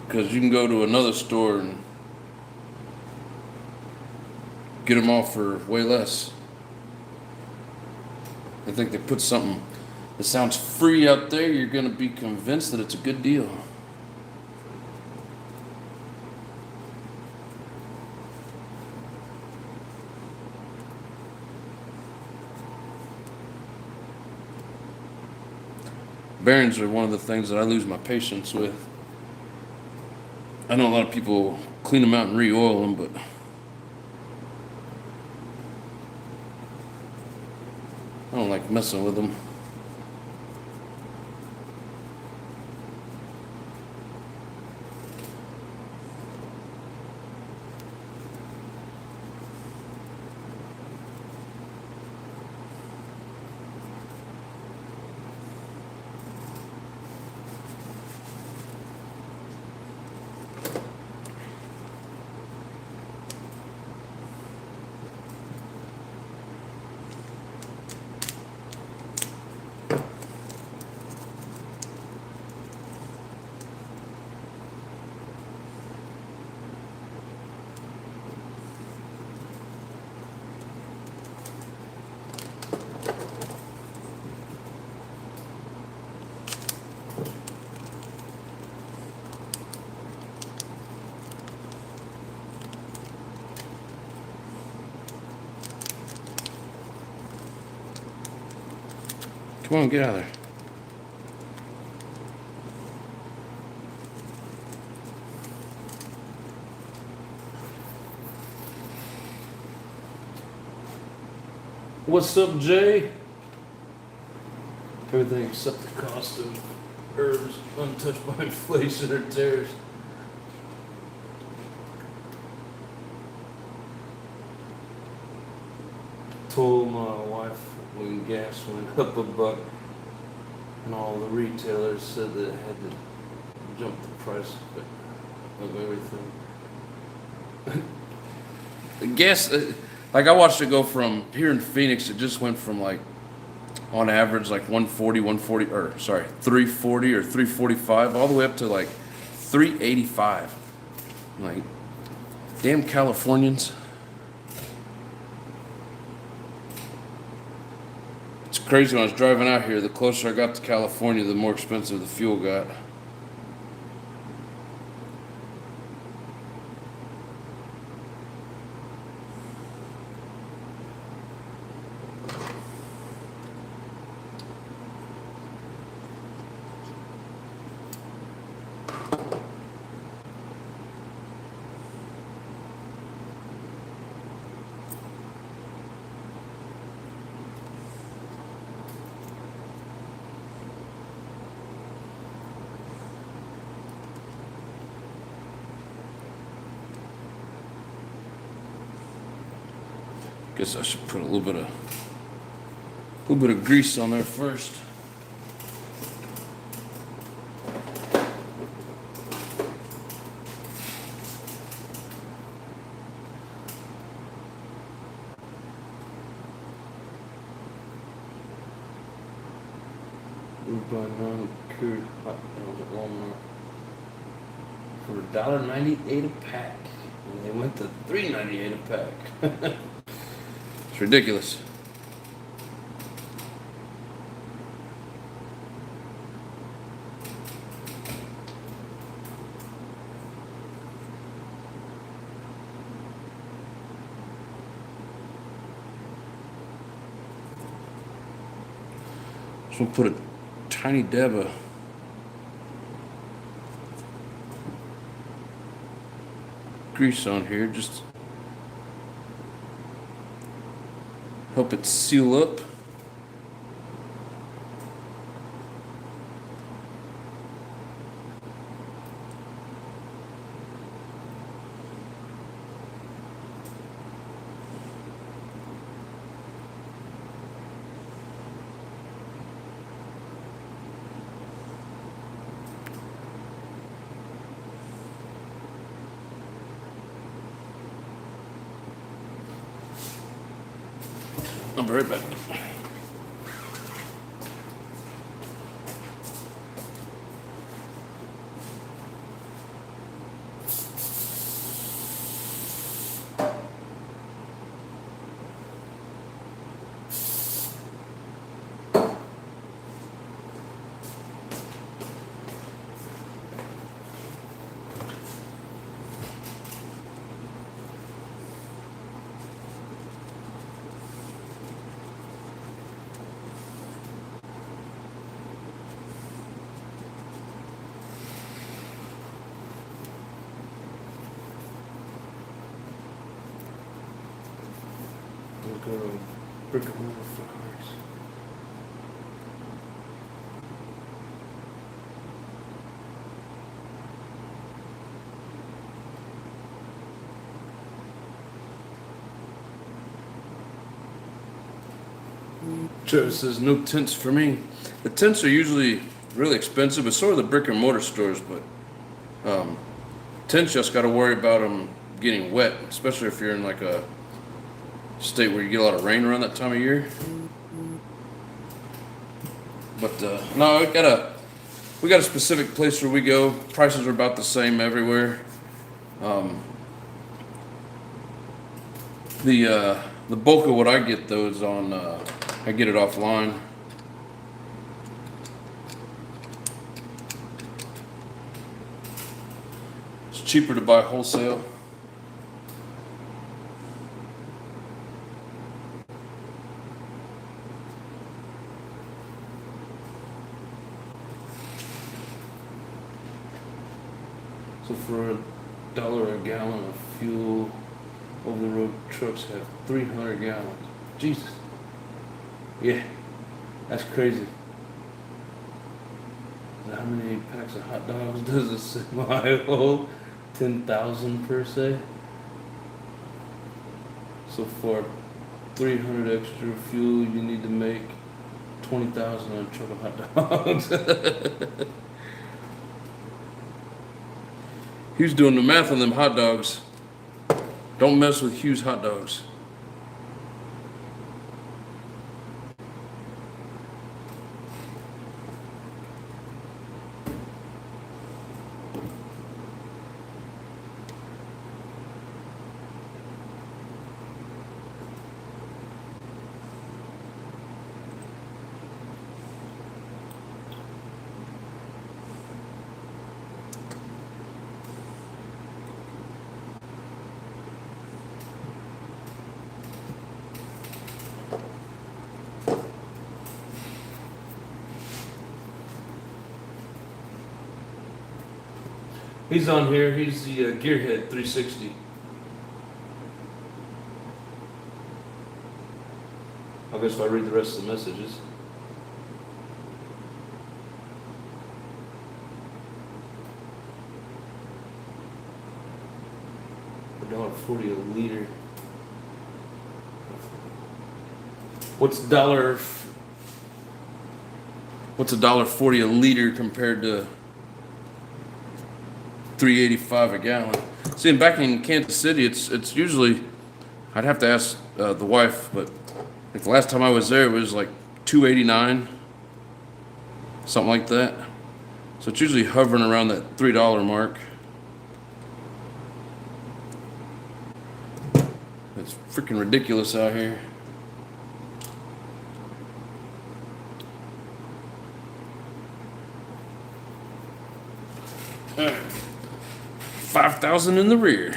Because you can go to another store and get them all for way less. I think they put something that sounds free out there, you're going to be convinced that it's a good deal. Bearings are one of the things that I lose my patience with. I know a lot of people clean them out and re-oil them, but I don't like messing with them. Come on, get out of there. What's up, Jay? Everything except the cost of herbs untouched by inflation or tariffs. Told my wife when gas went up $1, and all the retailers said that it had to jump the price of everything. The gas, like I watched it go from here in Phoenix, it just went from like on average like 340 or 345 all the way up to like 385. Like, damn Californians. It's crazy. When I was driving out here, the closer I got to California, the more expensive the fuel got. Guess I should put a little bit of grease on there first. We're buying non-cured hot dogs at Walmart for $1.98 a pack, and they went to $3.98 a pack. It's ridiculous. So we'll put a tiny dab of grease on here, just help it seal up. I'll be right back. We'll go to brick and mortar flowers. Travis says no tents for me. The tents are usually really expensive, but so are the brick and mortar stores. But tents, just got to worry about them getting wet, especially if you're in like a state where you get a lot of rain around that time of year. But no, we got a specific place where we go. Prices are about the same everywhere. The bulk of what I get though is on I get it offline. It's cheaper to buy wholesale. So for $1 a gallon of fuel, over-the-road trucks have 300 gallons. Jesus. Yeah, that's crazy. How many packs of hot dogs does a semi hold? 10,000 per se. So for 300 extra fuel, you need to make 20,000 on a truck of hot dogs. Hugh's doing the math on them hot dogs. Don't mess with Hugh's hot dogs. He's on here. He's the Gearhead 360. I guess if I read the rest of the messages. $1.40 a liter. What's $1.40 a liter compared to $3.85 a gallon? See, and back in Kansas City, it's usually, I'd have to ask the wife, but like the last time I was there, it was like $2.89, something like that. So it's usually hovering around that $3 mark. It's freaking ridiculous out here. All right. 5,000 in the rear.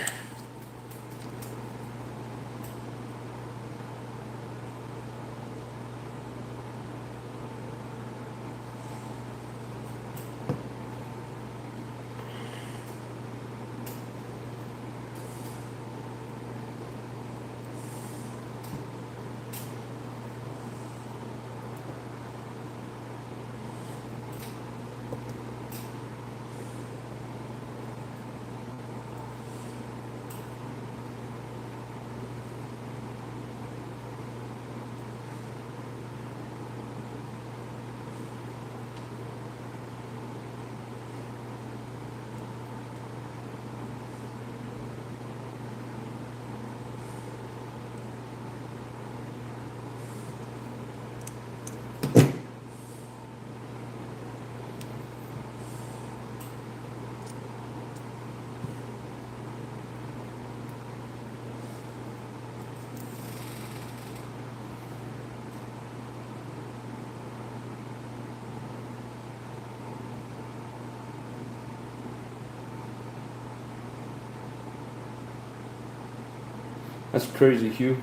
That's crazy, Hugh.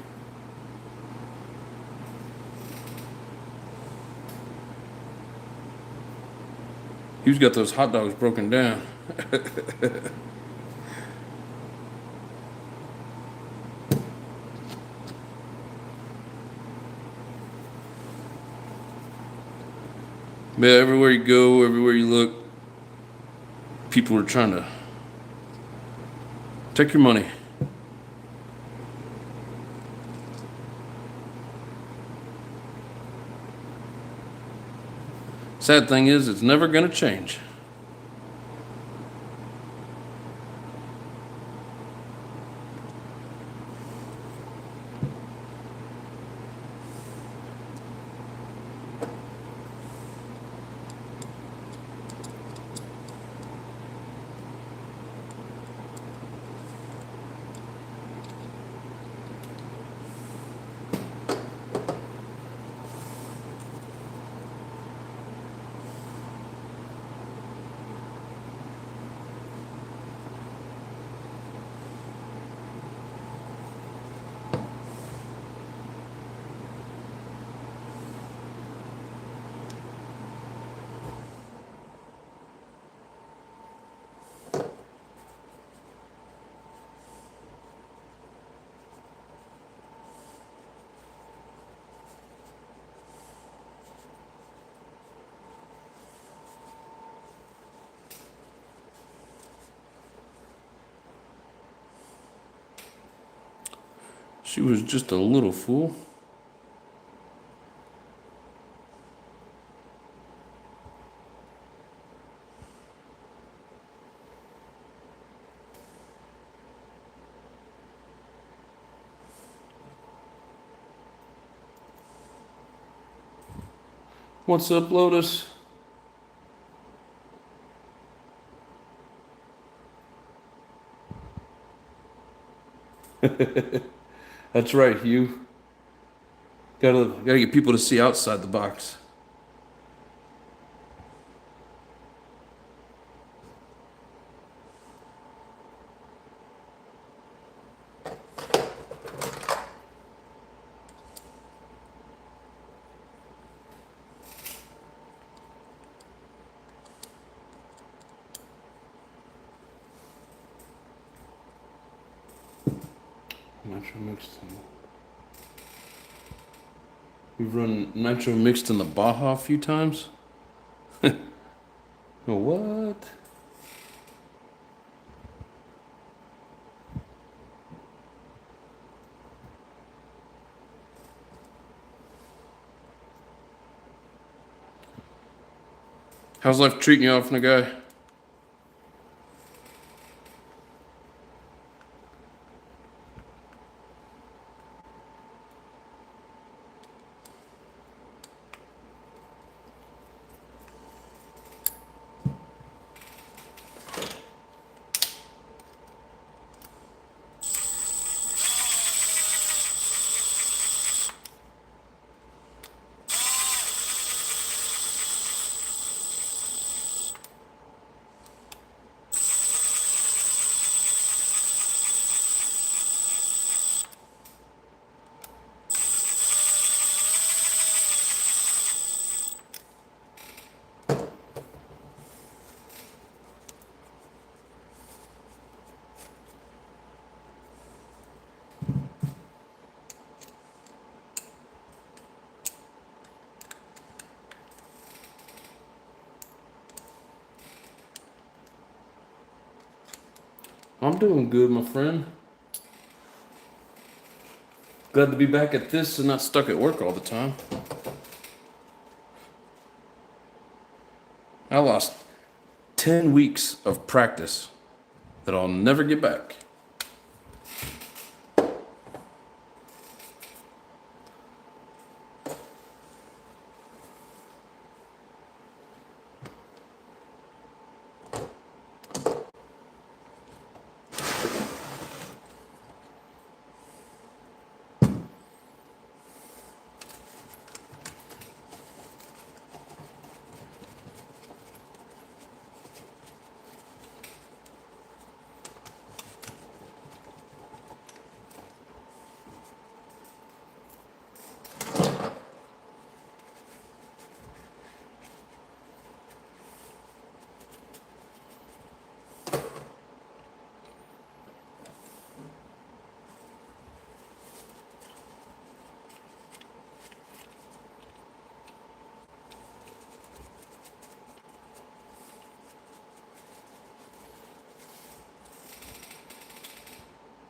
Hugh's got those hot dogs broken down. Yeah, everywhere you go, everywhere you look, people are trying to take your money. Sad thing is, it's never going to change. She was just a little fool. What's up, Lotus? That's right, Hugh. Gotta get people to see outside the box. Nitro mixed in. We've run nitro mixed in the Baja a few times. What? How's life treating you off, guy? I'm doing good, my friend. Glad to be back at this and not stuck at work all the time. I lost 10 weeks of practice that I'll never get back.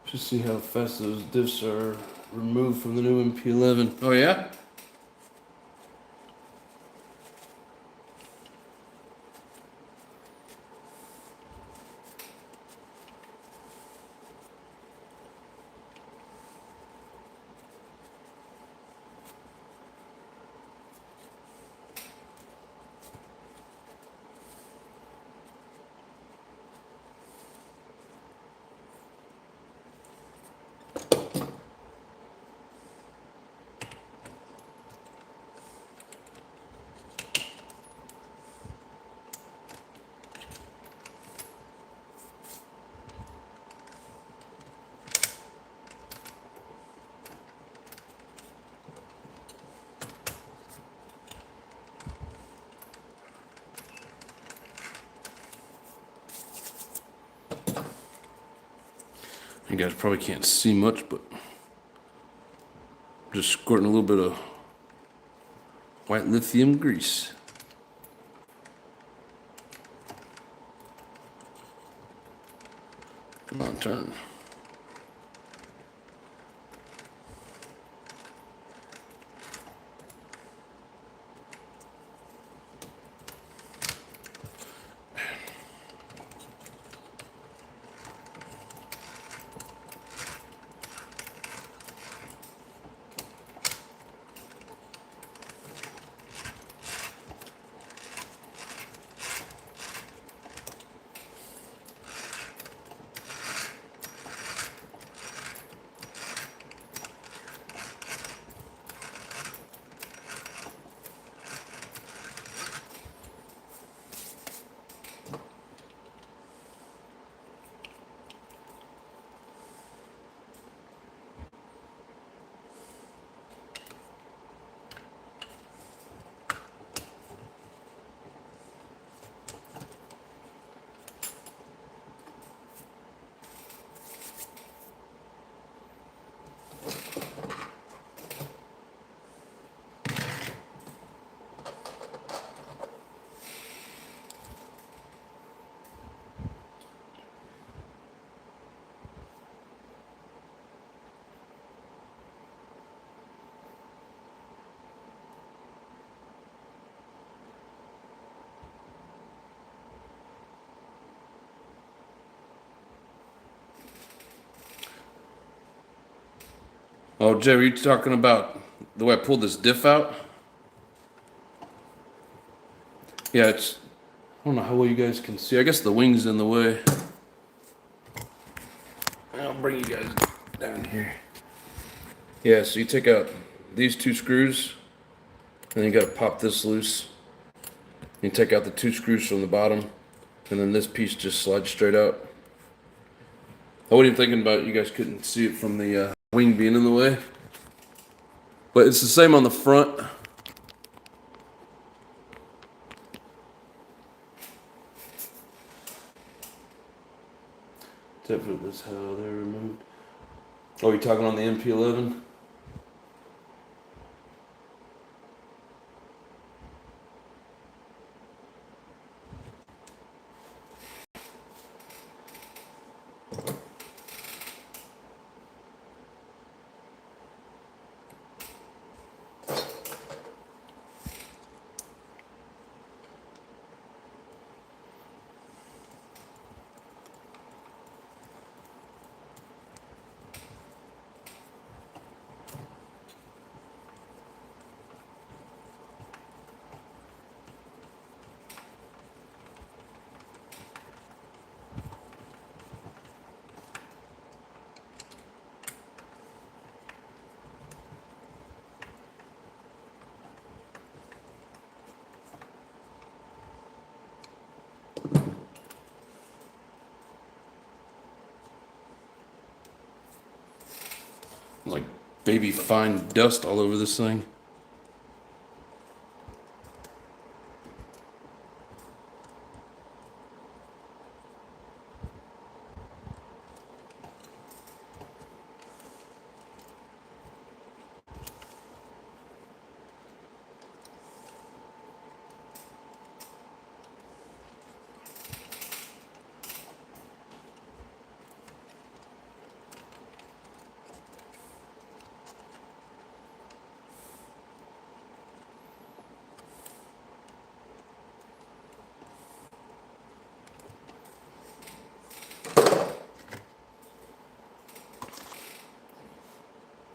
Just see how fast those diffs are removed from the new MP11. Oh yeah? You guys probably can't see much, but I'm just squirting a little bit of white lithium grease. Come on, turn. Oh, Jay, were you talking about the way I pulled this diff out? Yeah, I don't know how well you guys can see. I guess the wing's in the way. I'll bring you guys down here. Yeah, so you take out these two screws, and then you gotta pop this loose. You take out the two screws from the bottom, and then this piece just slides straight out. I wasn't even thinking about it. You guys couldn't see it from the wing being in the way. But it's the same on the front. Definitely was how they're removed. Oh, you're talking on the MP11? Like baby fine dust all over this thing.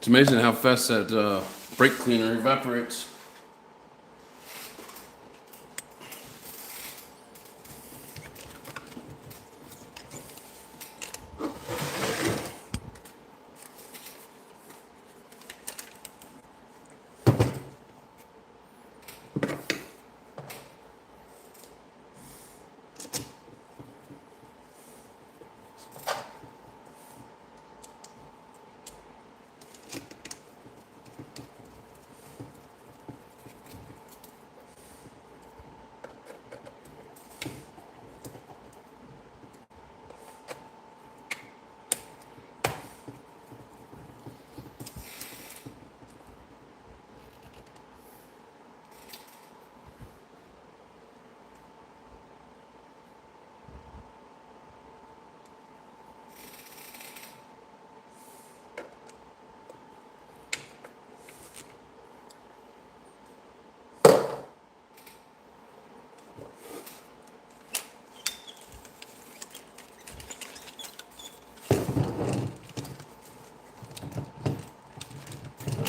It's amazing how fast that brake cleaner evaporates.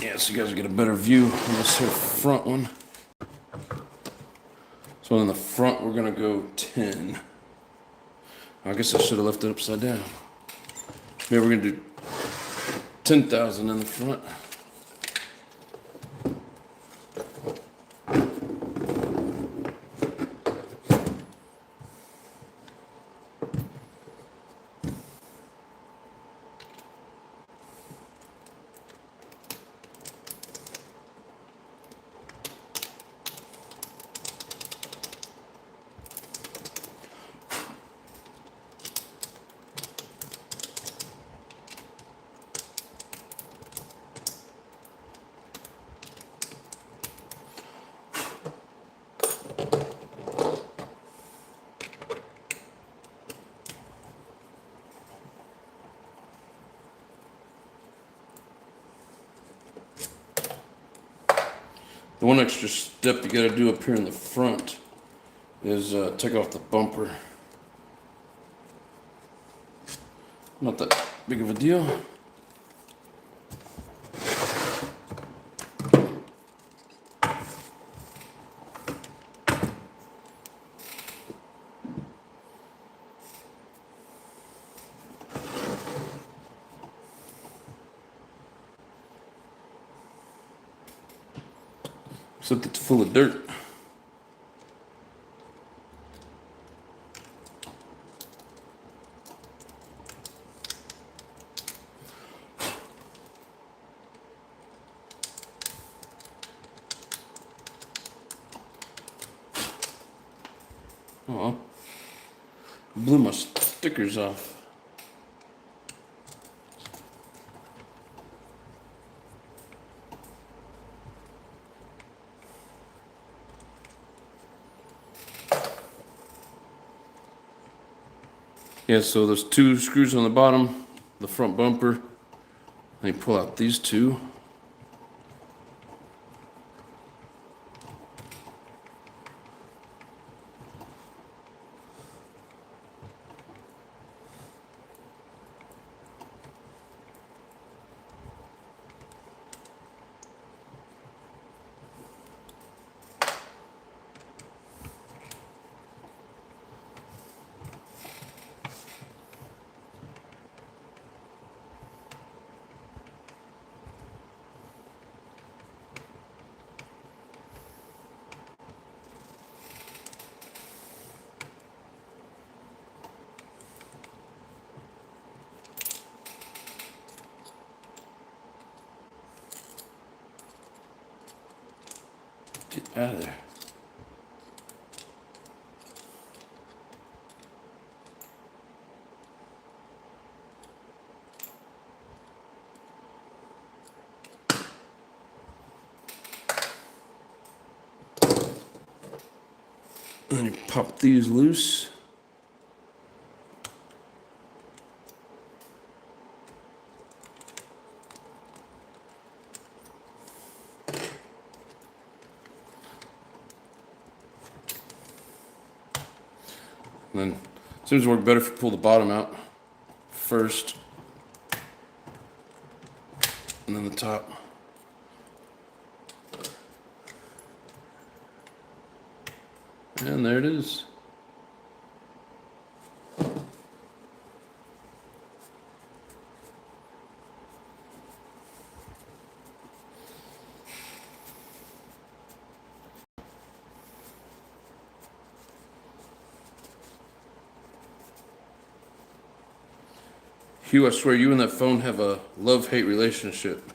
Yeah, so you guys will get a better view on this here front one. So in the front, we're gonna go 10. I guess I should have left it upside down. Maybe we're gonna do 10,000 in the front. The one extra step you gotta do up here in the front is take off the bumper. Not that big of a deal. Except it's full of dirt. Oh, blew my stickers off. Yeah, so there's 2 screws on the bottom, the front bumper, and you pull out these 2. Get out of there. And you pop these loose. And then it seems to work better if you pull the bottom out first. And and then the top. And there it is. Hugh, I swear you and that phone have a love-hate relationship.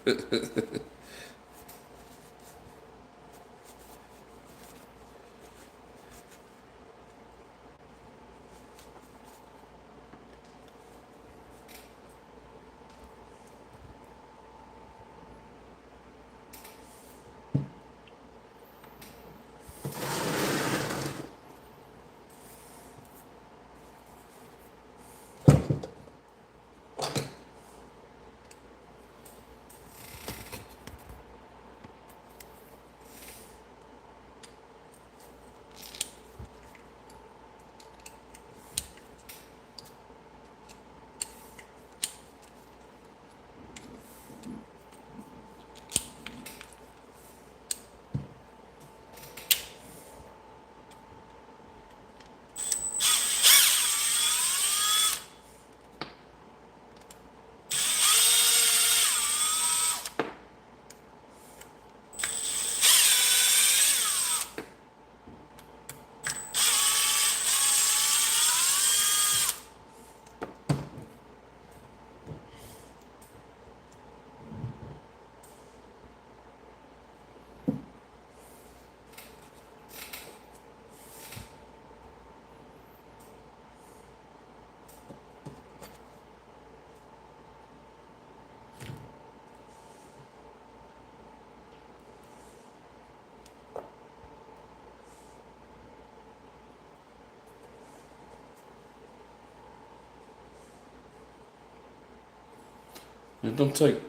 It don't take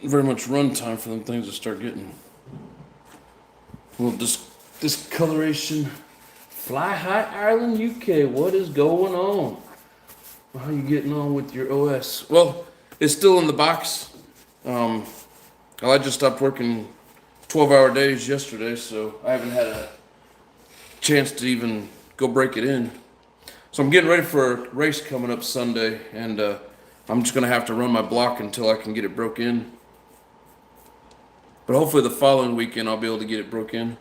very much run time for them things to start getting a little discoloration. Fly High Ireland, UK. What is going on? How are you getting on with your OS? Well, it's still in the box. I just stopped working 12-hour days yesterday, so I haven't had a chance to even go break it in. So I'm getting ready for a race coming up Sunday, and I'm just gonna have to run my block until I can get it broke in. But hopefully the following weekend I'll be able to get it broke in.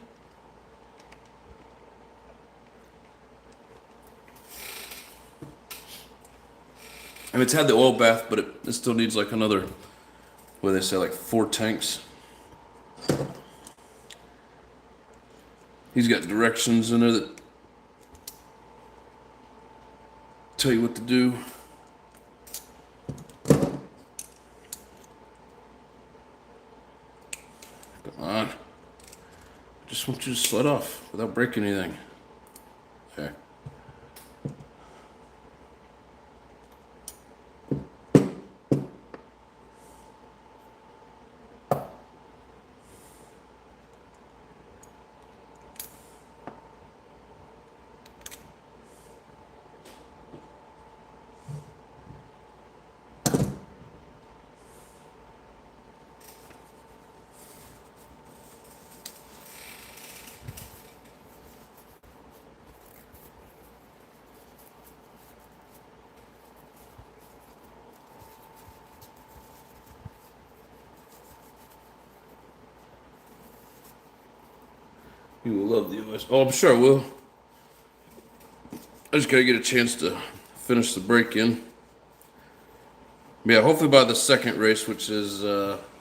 And it's had the oil bath, but it still needs like another, what do they say, like 4 tanks. He's got directions in there that tell you what to do. Come on. I just want you to slide off without breaking anything. Okay. You will love the OS. Oh, I'm sure I will. I just gotta get a chance to finish the break-in. Yeah, hopefully by the second race, which is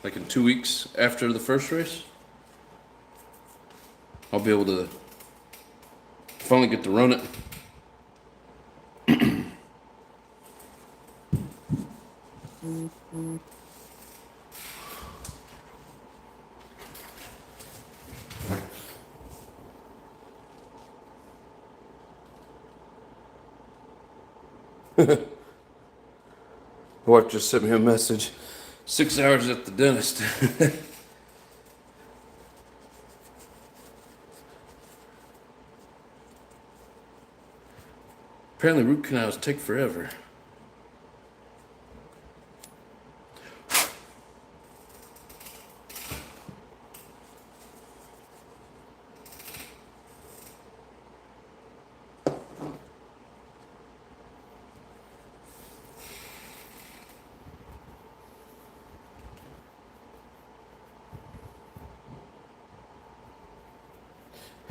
like in 2 weeks after the first race, I'll be able to finally get to run it. My wife just sent me a message. 6 hours at the dentist. Apparently root canals take forever.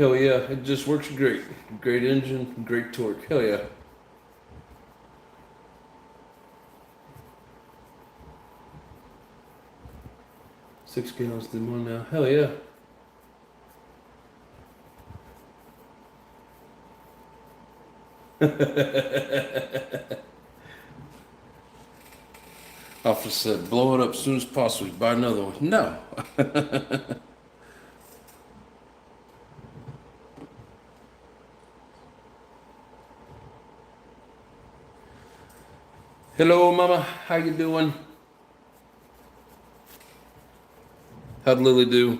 Hell yeah, it just works great. Great engine, great torque. Hell yeah. Six gallons to one now. Hell yeah. Officer said, blow it up as soon as possible. Buy another one. No. Hello, Mama. How you doing? How'd Lily do?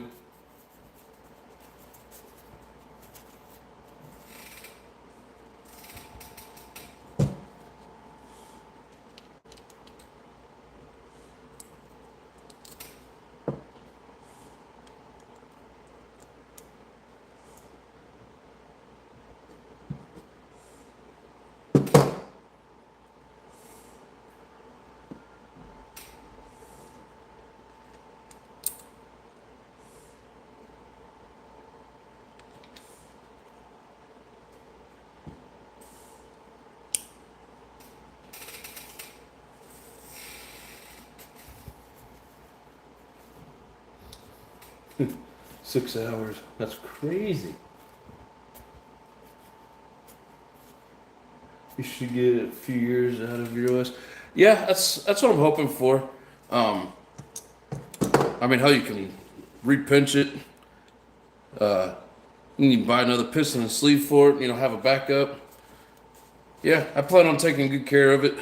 $6 hours. That's crazy. You should get a few years out of your OS. Yeah, that's what I'm hoping for. I mean, how you can repinch it. You can buy another piston and sleeve for it. Have a backup. Yeah, I plan on taking good care of it.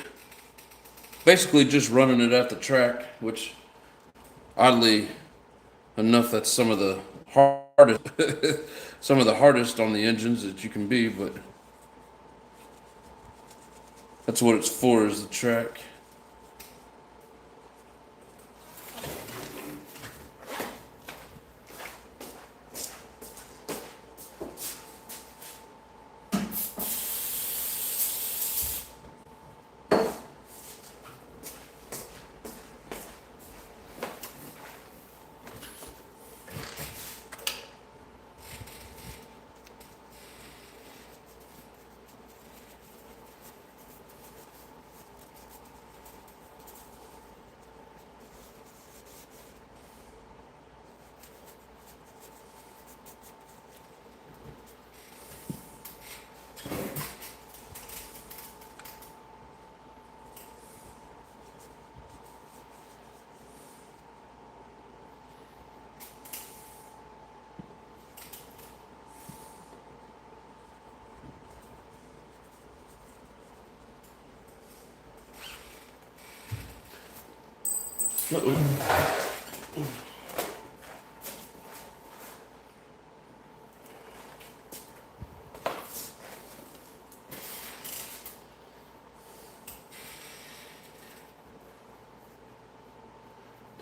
Basically, just running it at the track, which, oddly enough, that's some of the hardest, some of the hardest on the engines that you can be. But that's what it's for, is the track.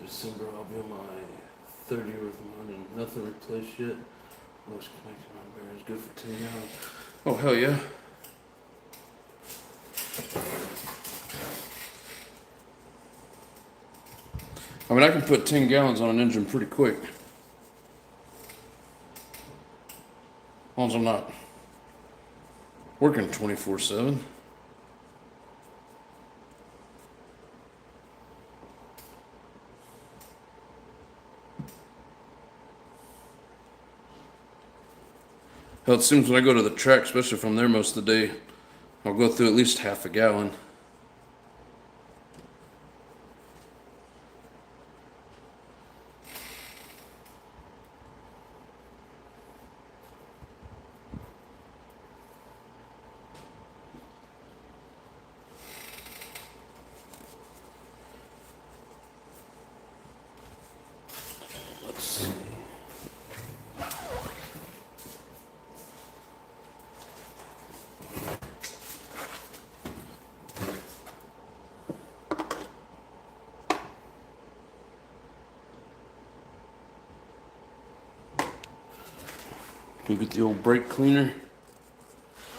December, I'll be on my 30th month and nothing replaced yet. Most connected on bearings, good for 10 gallons. Oh, hell yeah. I mean, I can put 10 gallons on an engine pretty quick. As long as I'm not working 24/7. Hell, it seems when I go to the track, especially if I'm there most of the day, I'll go through at least half a gallon. Let's see. Go get the old brake cleaner.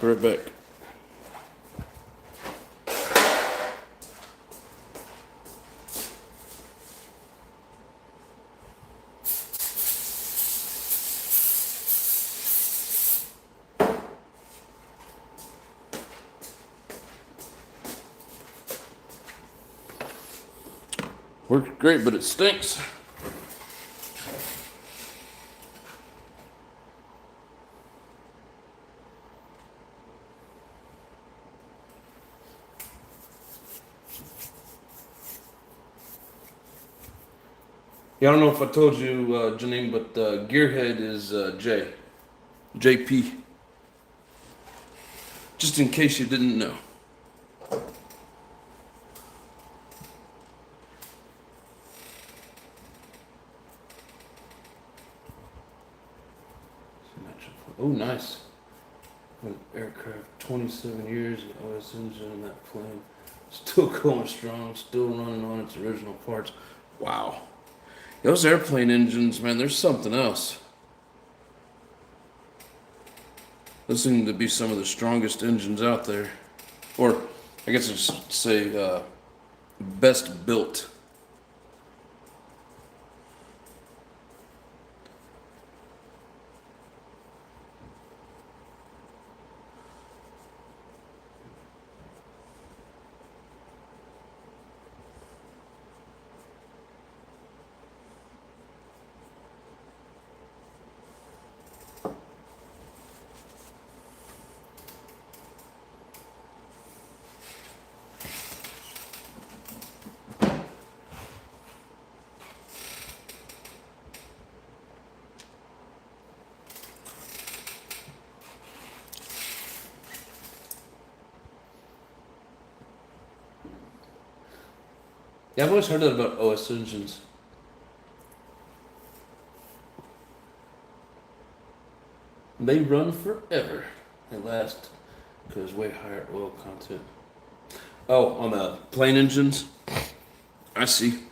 Be right back. Works great, but it stinks. Yeah, I don't know if I told you, Janine, but gearhead is JP. Just in case you didn't know. Oh, nice. An aircraft, 27 years, OS engine in that plane. Still going strong, still running on its original parts. Wow. Those airplane engines, man, there's something else. Those seem to be some of the strongest engines out there. Or, I guess I should say, best built. Yeah, I've always heard that about OS engines. They run forever. They last because way higher oil content. Oh, on the plane engines? I see.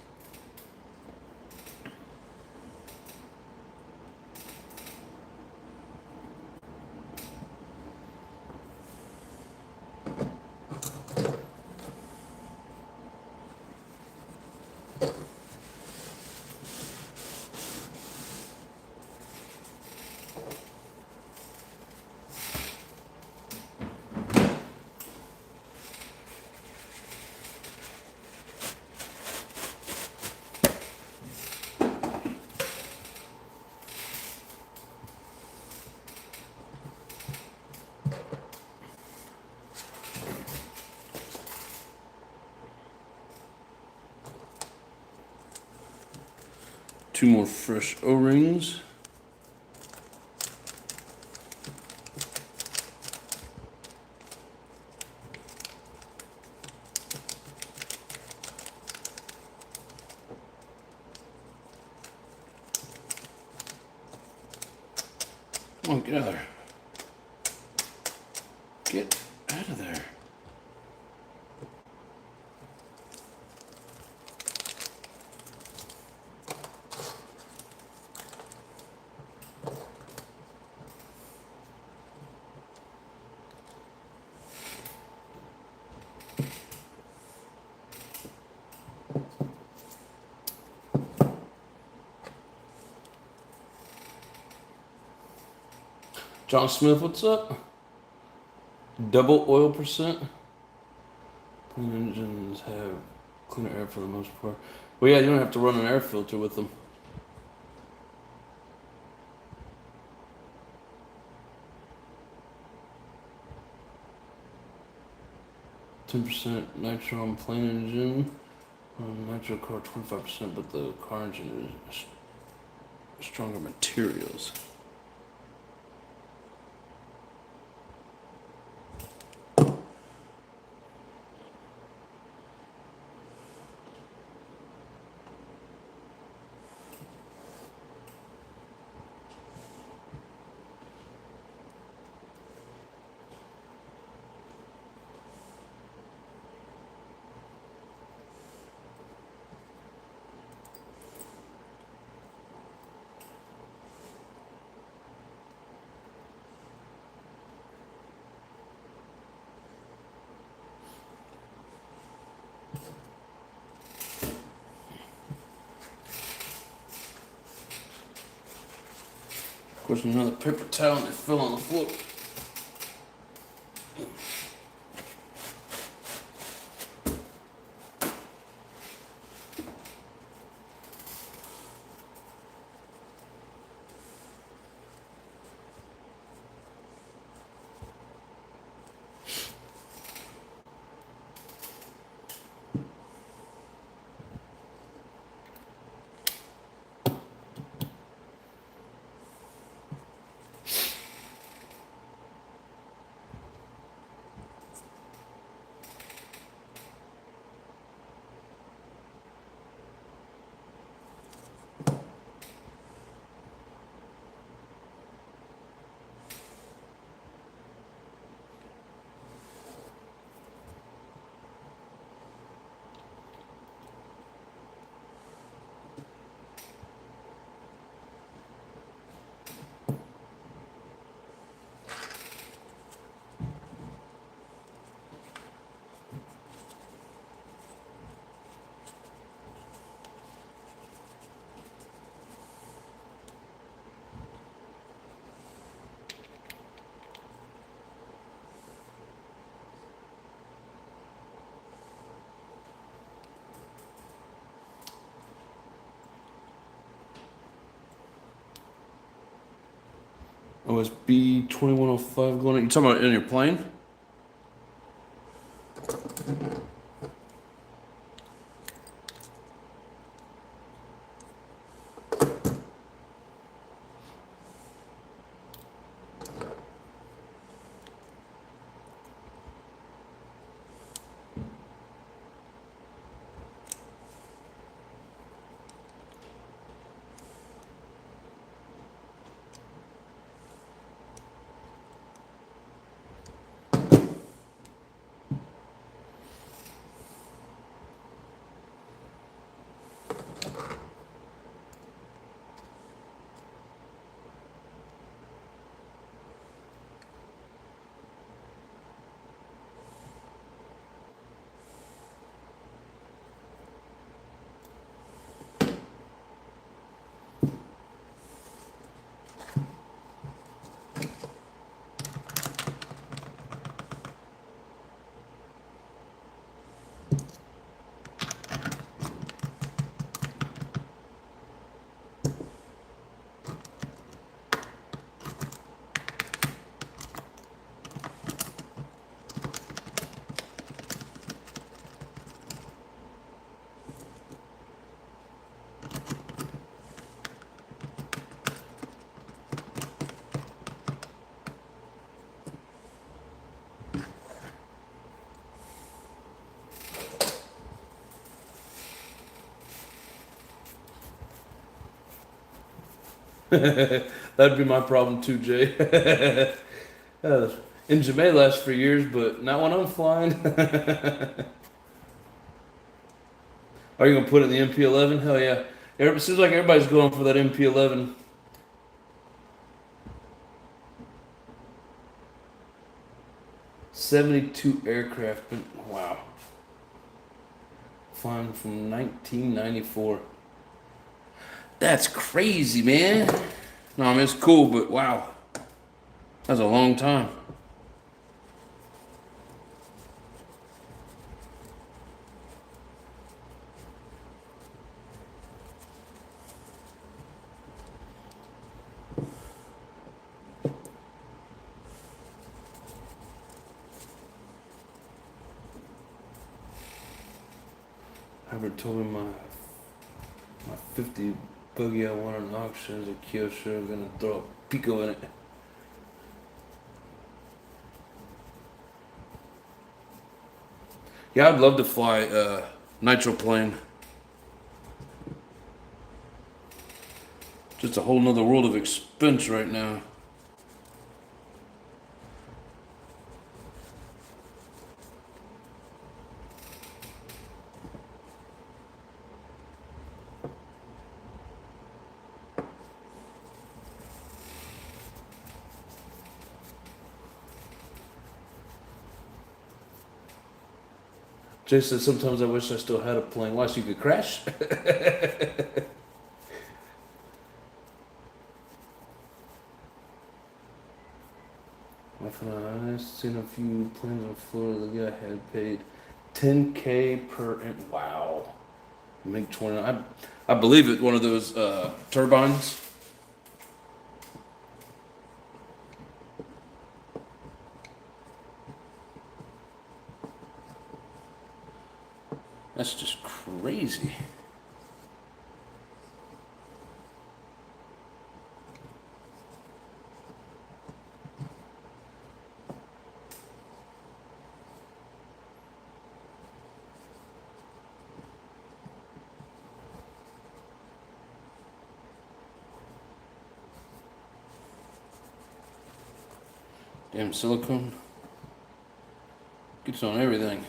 Two more fresh O-rings. Come on, get out of there. Get out of there. John Smith, what's up? Double oil percent. Plane engines have cleaner air for the most part. Well, yeah, you don't have to run an air filter with them. %, nitro on plane engine. Nitro car 25%, but the car engine is stronger materials. Of course, another paper towel and it fell on the floor. OSB 2105 going on. You talking about in your plane? That'd be my problem too, Jay. Engine may last for years, but not when I'm flying. Are you gonna put it in the MP11? Hell yeah! It seems like everybody's going for that MP11. '72 aircraft, but wow, flying from 1994. That's crazy, man. No, I mean it's cool, but wow, that's a long time. Albert told me my 50 buggy I won an auction is a Kyosho. I'm gonna throw a Pico in it. Yeah, I'd love to fly a nitro plane. Just a whole nother world of expense right now. Jay said sometimes I wish I still had a plane. Why, so you could crash? I've seen a few planes in Florida. The guy had paid $10K per. Wow. Make 20. I believe it. One of those turbines. That's just crazy. Damn silicone. Gets on everything.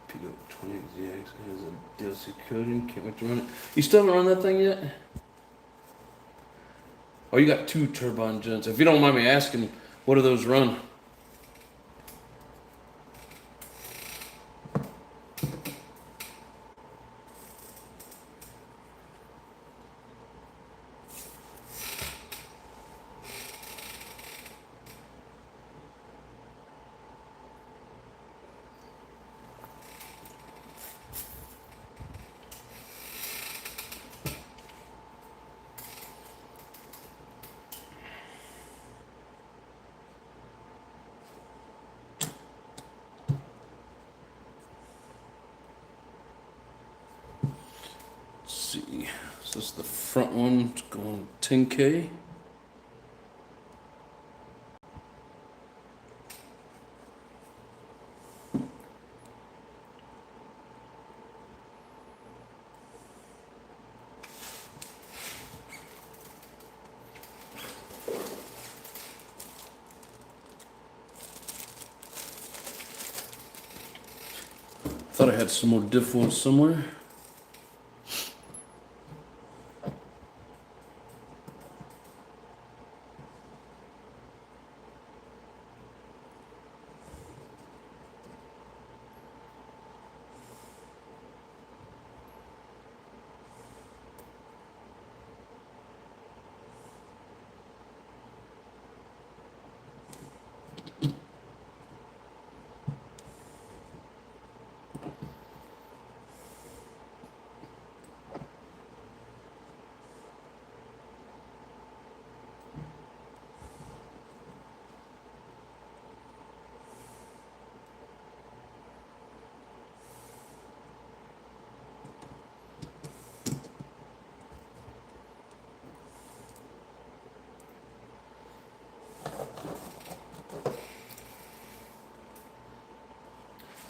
Pico 20ZX has a DLC coding. Can't wait to run it. You still haven't run that thing yet? Oh, you got two turbine gens. If you don't mind me asking, what do those run? see. So this is the front one, it's going 10K. Thought I had some more diff ones somewhere.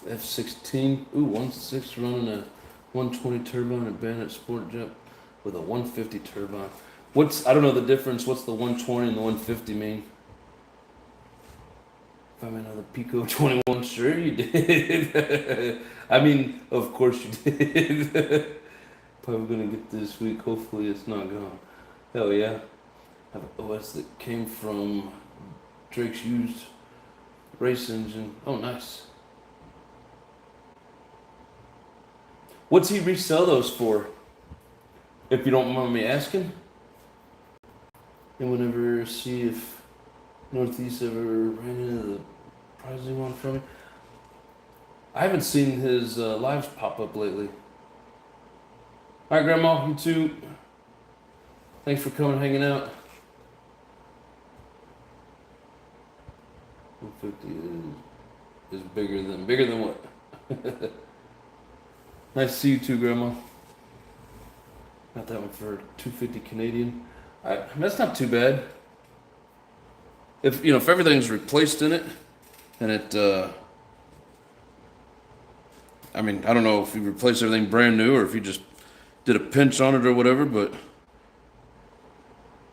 F16, ooh, 1.6 running a 120 turbine and Bandit Sport Jet with a 150 turbine. I don't know the difference, what's the 120 and the 150 mean? If I'm another Pico 21, sure you did. I mean, of course you did. Probably gonna get this week, hopefully it's not gone. Hell yeah. I have an OS that came from Drake's used race engine. Oh, nice. What's he resell those for? If you don't mind me asking. And whenever see if Northeast ever ran into the prize he won from me. I haven't seen his lives pop up lately. Alright, Grandma, you too. Thanks for coming and hanging out. 150 is bigger than what? Nice to see you too, Grandma. Got that one for 250 Canadian. That's not too bad. If everything's replaced in it, and it, I mean, I don't know if you replace everything brand new or if you just did a pinch on it or whatever, but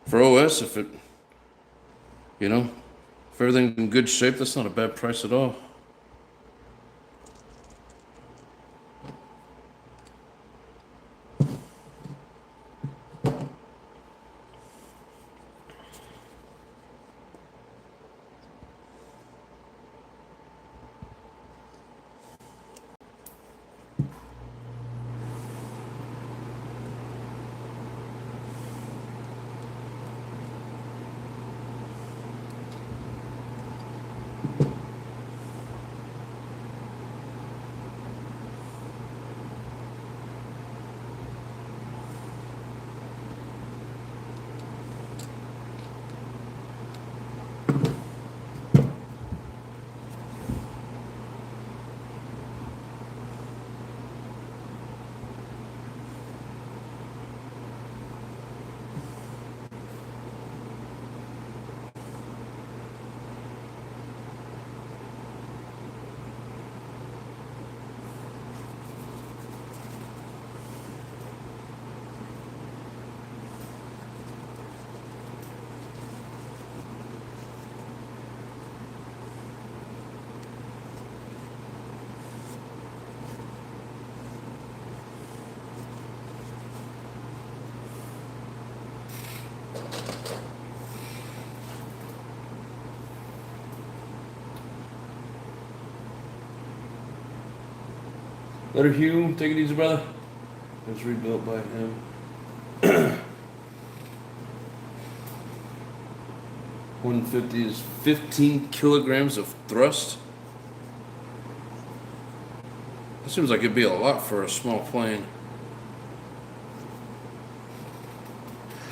for OS, if everything's in good shape, that's not a bad price at all. Letter Hugh, take it easy, brother. It was rebuilt by him. 150 is 15 kilograms of thrust. That seems like it'd be a lot for a small plane.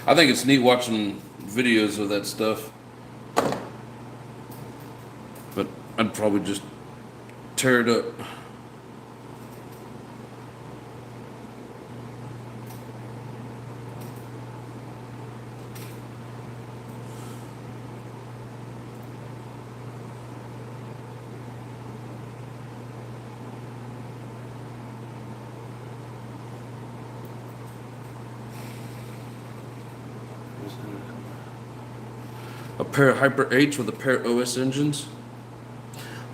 I think it's neat watching videos of that stuff. But I'd probably just tear it up. A pair of Hyper H with a pair of OS engines.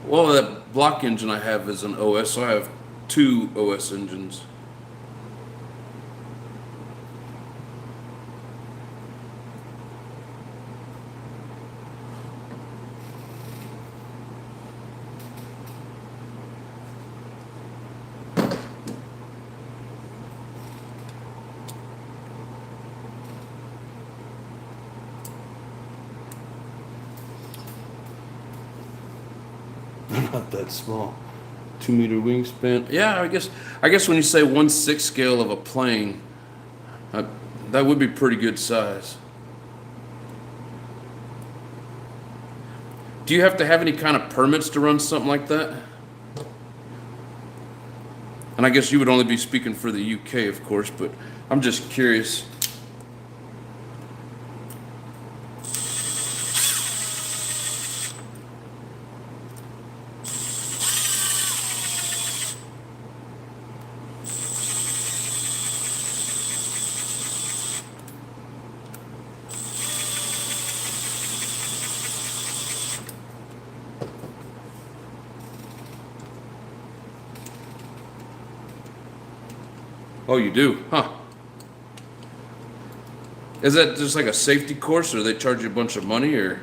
Well, that block engine I have is an OS, so I have two OS engines. Not that small. 2-meter wingspan. Yeah, I guess when you say 1/6 scale of a plane, that would be pretty good size. Do you have to have any kind of permits to run something like that? And I guess you would only be speaking for the UK, of course, but I'm just curious. Oh, you do? Huh. Is that just like a safety course, or they charge you a bunch of money, or?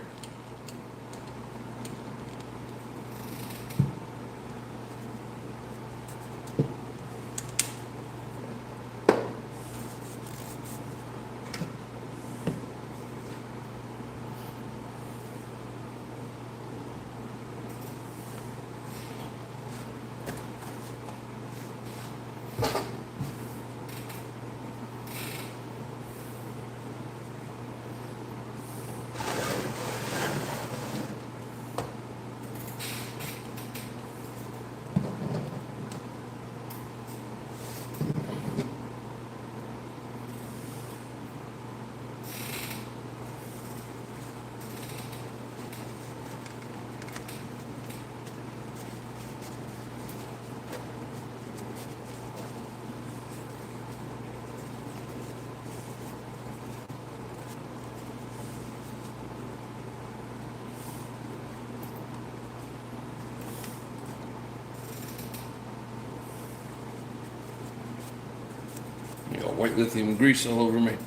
You got white lithium grease all over me.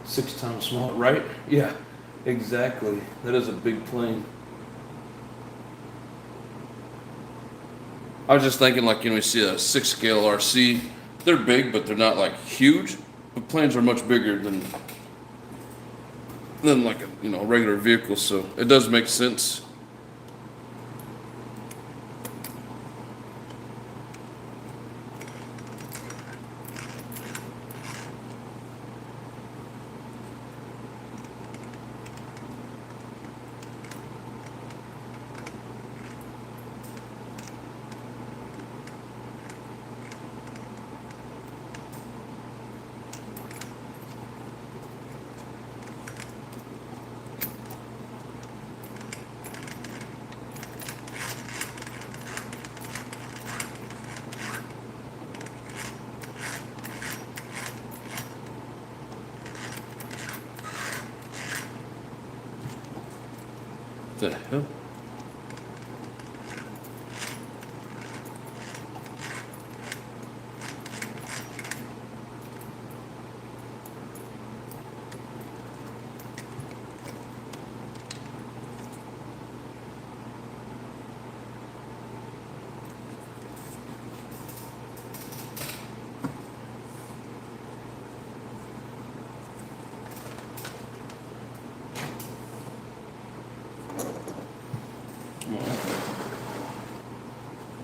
Six times smaller, right? Yeah, exactly. That is a big plane. I was just thinking, like, you see a 6 scale RC. They're big, but they're not like huge. But planes are much bigger than like a regular vehicle, so it does make sense. The hell?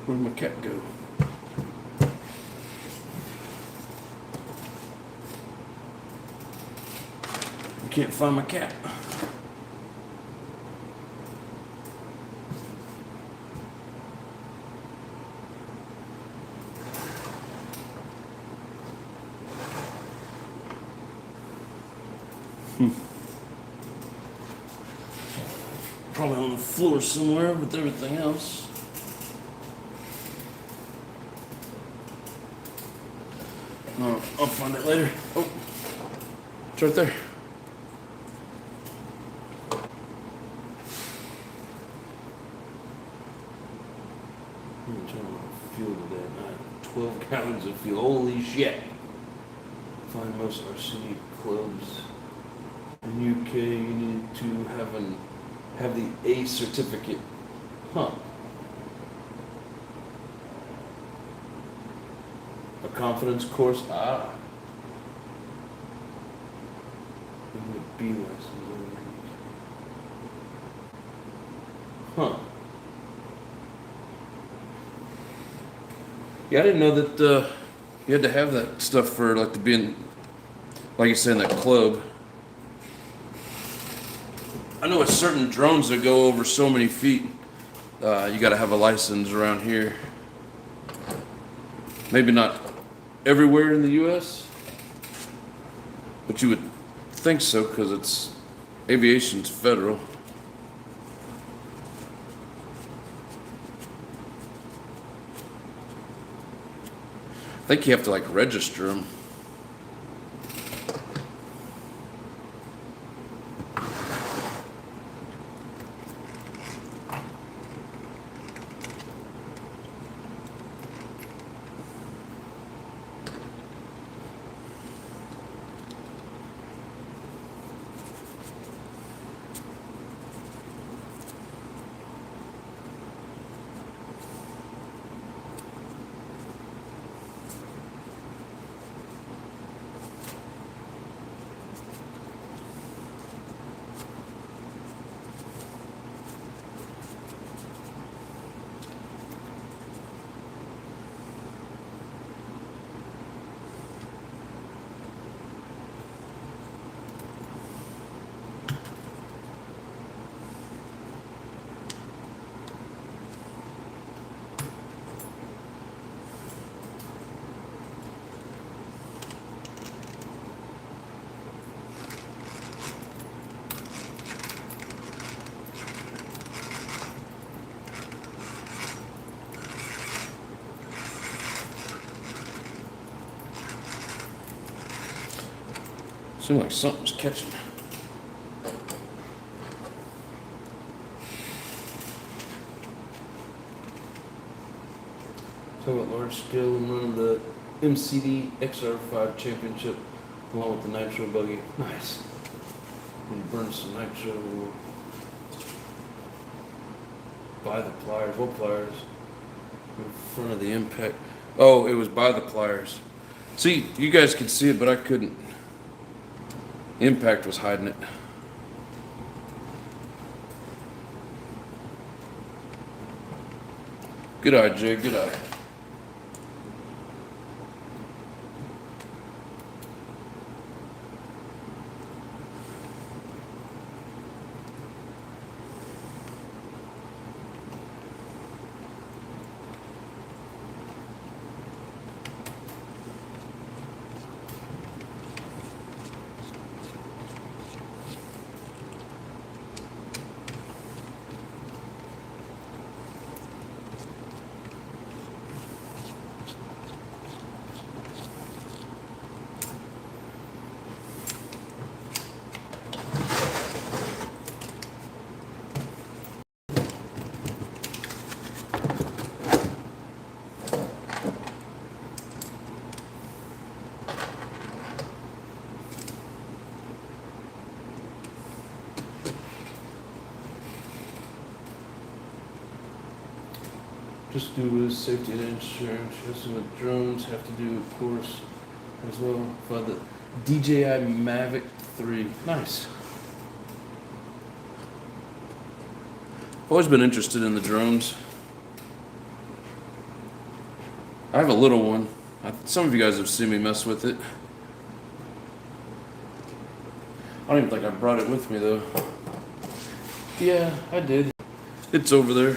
Where'd my cat go? I can't find my cat. Probably on the floor somewhere with everything else. No, I'll find it later. Oh, it's right there. I'm trying to fuel today. I had 12 gallons of fuel. Holy shit. Find most RC clubs in UK. You need to have the A certificate. Huh. A confidence course. Ah. And the B license. Huh. Yeah, I didn't know that you had to have that stuff for like to be in, like you said, in that club. I know with certain drones that go over so many feet, you got to have a license around here. Maybe not everywhere in the U.S., but you would think so because it's aviation's federal. I think you have to like register them. Seems like something's catching. Talk about large scale and running the MCD XR5 championship along with the nitro buggy. Nice. And burn some nitro by the pliers. What pliers? In front of the impact. Oh, it was by the pliers. See, you guys could see it, but I couldn't. Impact was hiding it. Good eye, Jay, good eye. Just do with safety and insurance. Just with drones, have to do, of course, as well. For the DJI Mavic 3. Nice. I've always been interested in the drones. I have a little one. Some of you guys have seen me mess with it. I don't even think I brought it with me though. Yeah, I did. It's over there.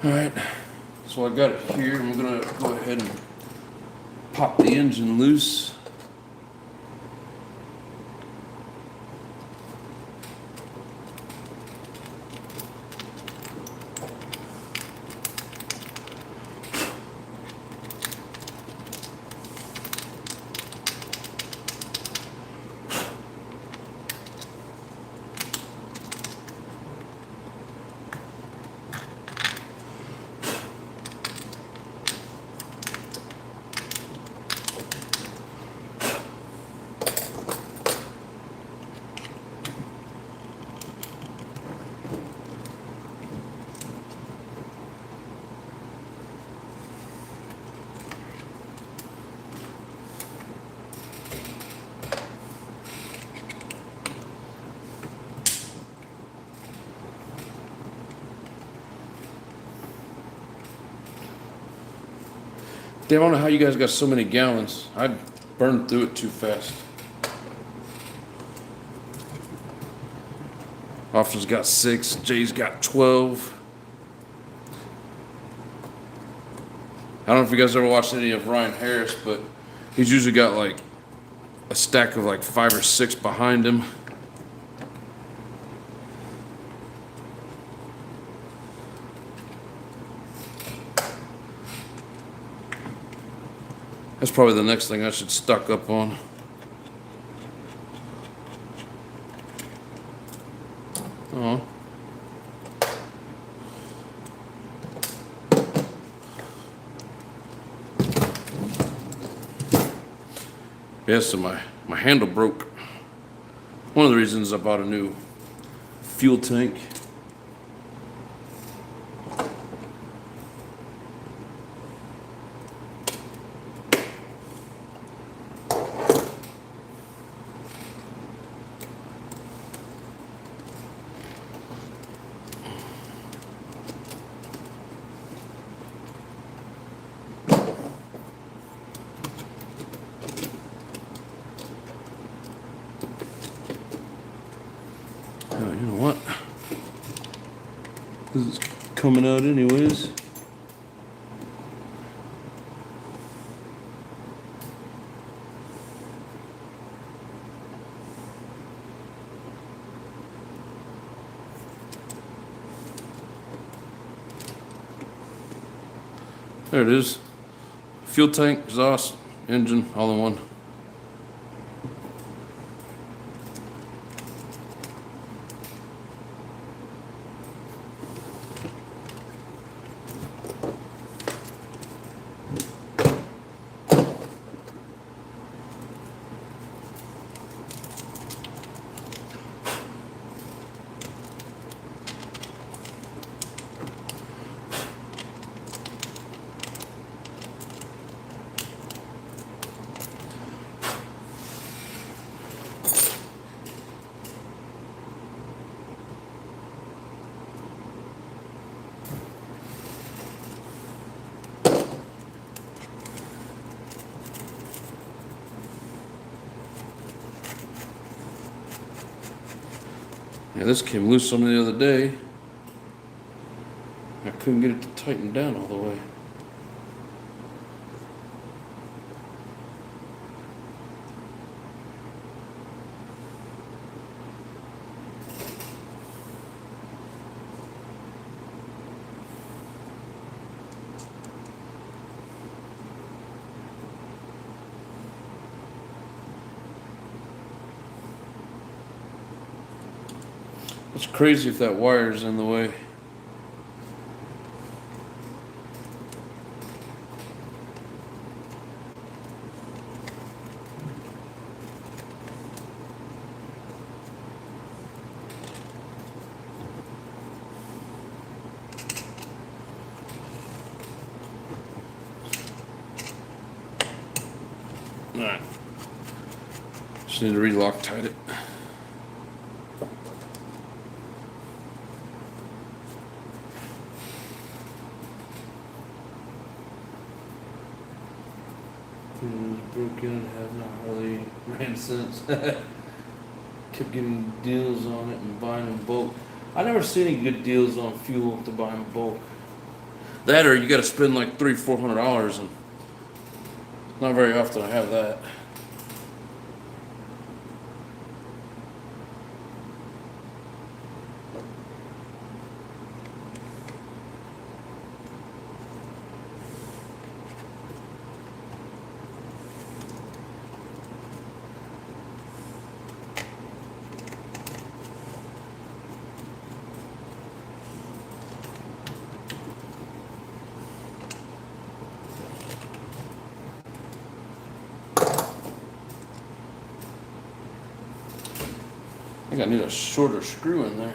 Alright, so I got it here. I'm gonna go ahead and pop the engine loose. Damn, I don't know how you guys got so many gallons. I burned through it too fast. Officer's got 6, Jay's got 12. I don't know if you guys ever watched any of Ryan Harris, but he's usually got like a stack of like 5 or 6 behind him. That's probably the next thing I should stock up on. Oh. Yeah, so my handle broke. One of the reasons I bought a new fuel tank. You know what? This is coming out anyways. There it is. Fuel tank, exhaust, engine, all in one. Yeah, this came loose on me the other day. I couldn't get it to tighten down all the way. It's crazy if that wire's in the way. Alright. Just need to re-Loctite it. cents. Kept getting deals on it and buying in bulk. I never see any good deals on fuel to buy in bulk. That or you got to spend like $300-400, and not very often I have that. I think I need a shorter screw in there.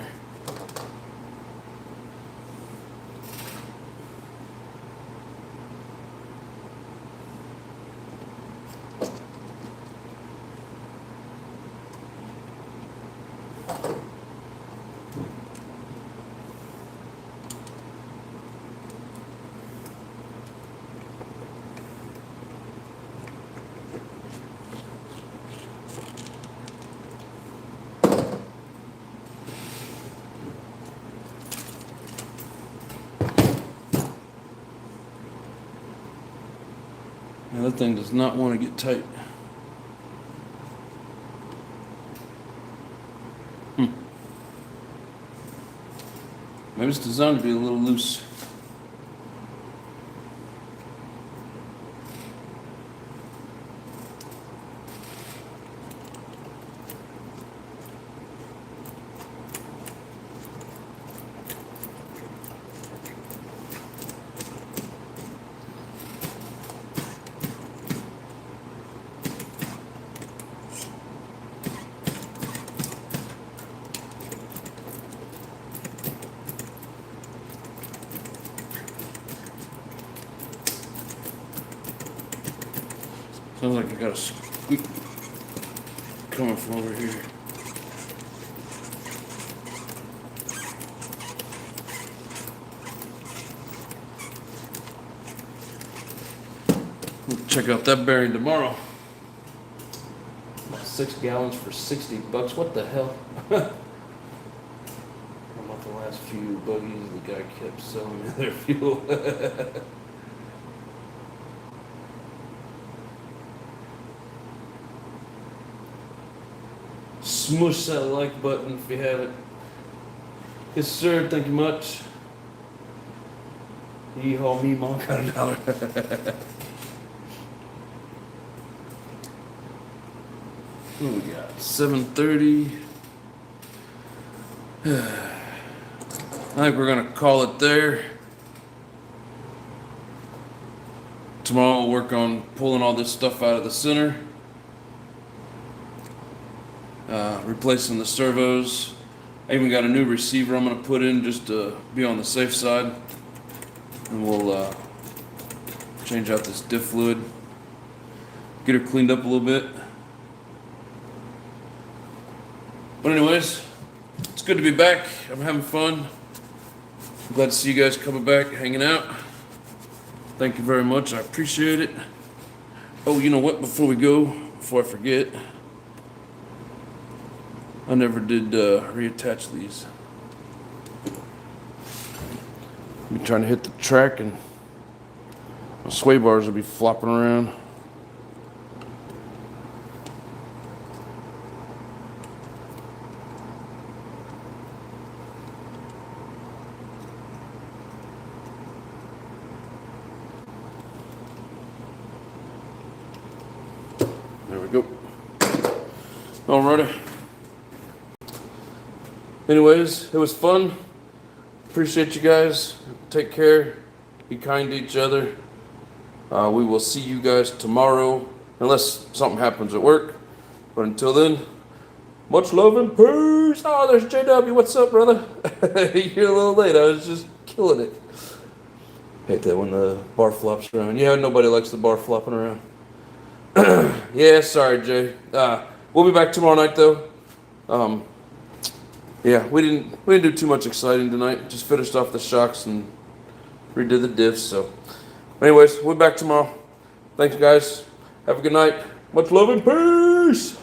Now that thing does not want to get tight. Maybe it's designed to be a little loose. Sounds like I got a squeak coming from over here. We'll check out that bearing tomorrow. 6 gallons for $60. What the hell? About the last few buggies, the guy kept selling me their fuel. Smush that like button if you have it. Yes, sir. Thank you much. Yeehaw me, mom, got $1. What we got? 7:30. I think we're gonna call it there. Tomorrow we'll work on pulling all this stuff out of the center. Replacing the servos. I even got a new receiver I'm going to put in just to be on the safe side. And we'll change out this diff fluid. Get her cleaned up a little bit. But anyways, it's good to be back. I'm having fun. I'm glad to see you guys coming back, hanging out. Thank you very much. I appreciate it. Oh, you know what? Before we go, before I forget, I never did reattach these. I'll be trying to hit the track and my sway bars will be flopping around. There we go. Alrighty. Anyways, it was fun. Appreciate you guys. Take care. Be kind to each other. We will see you guys tomorrow, unless something happens at work. But until then, much love and peace. Oh, there's JW. What's up, brother? You're a little late. I was just killing it. Hate that when the bar flops around. Yeah, nobody likes the bar flopping around. Yeah, sorry, Jay. We'll be back tomorrow night, though. Yeah, we didn't do too much exciting tonight. Just finished off the shocks and redid the diffs. So, anyways, we'll be back tomorrow. Thanks, guys. Have a good night. Much love and peace.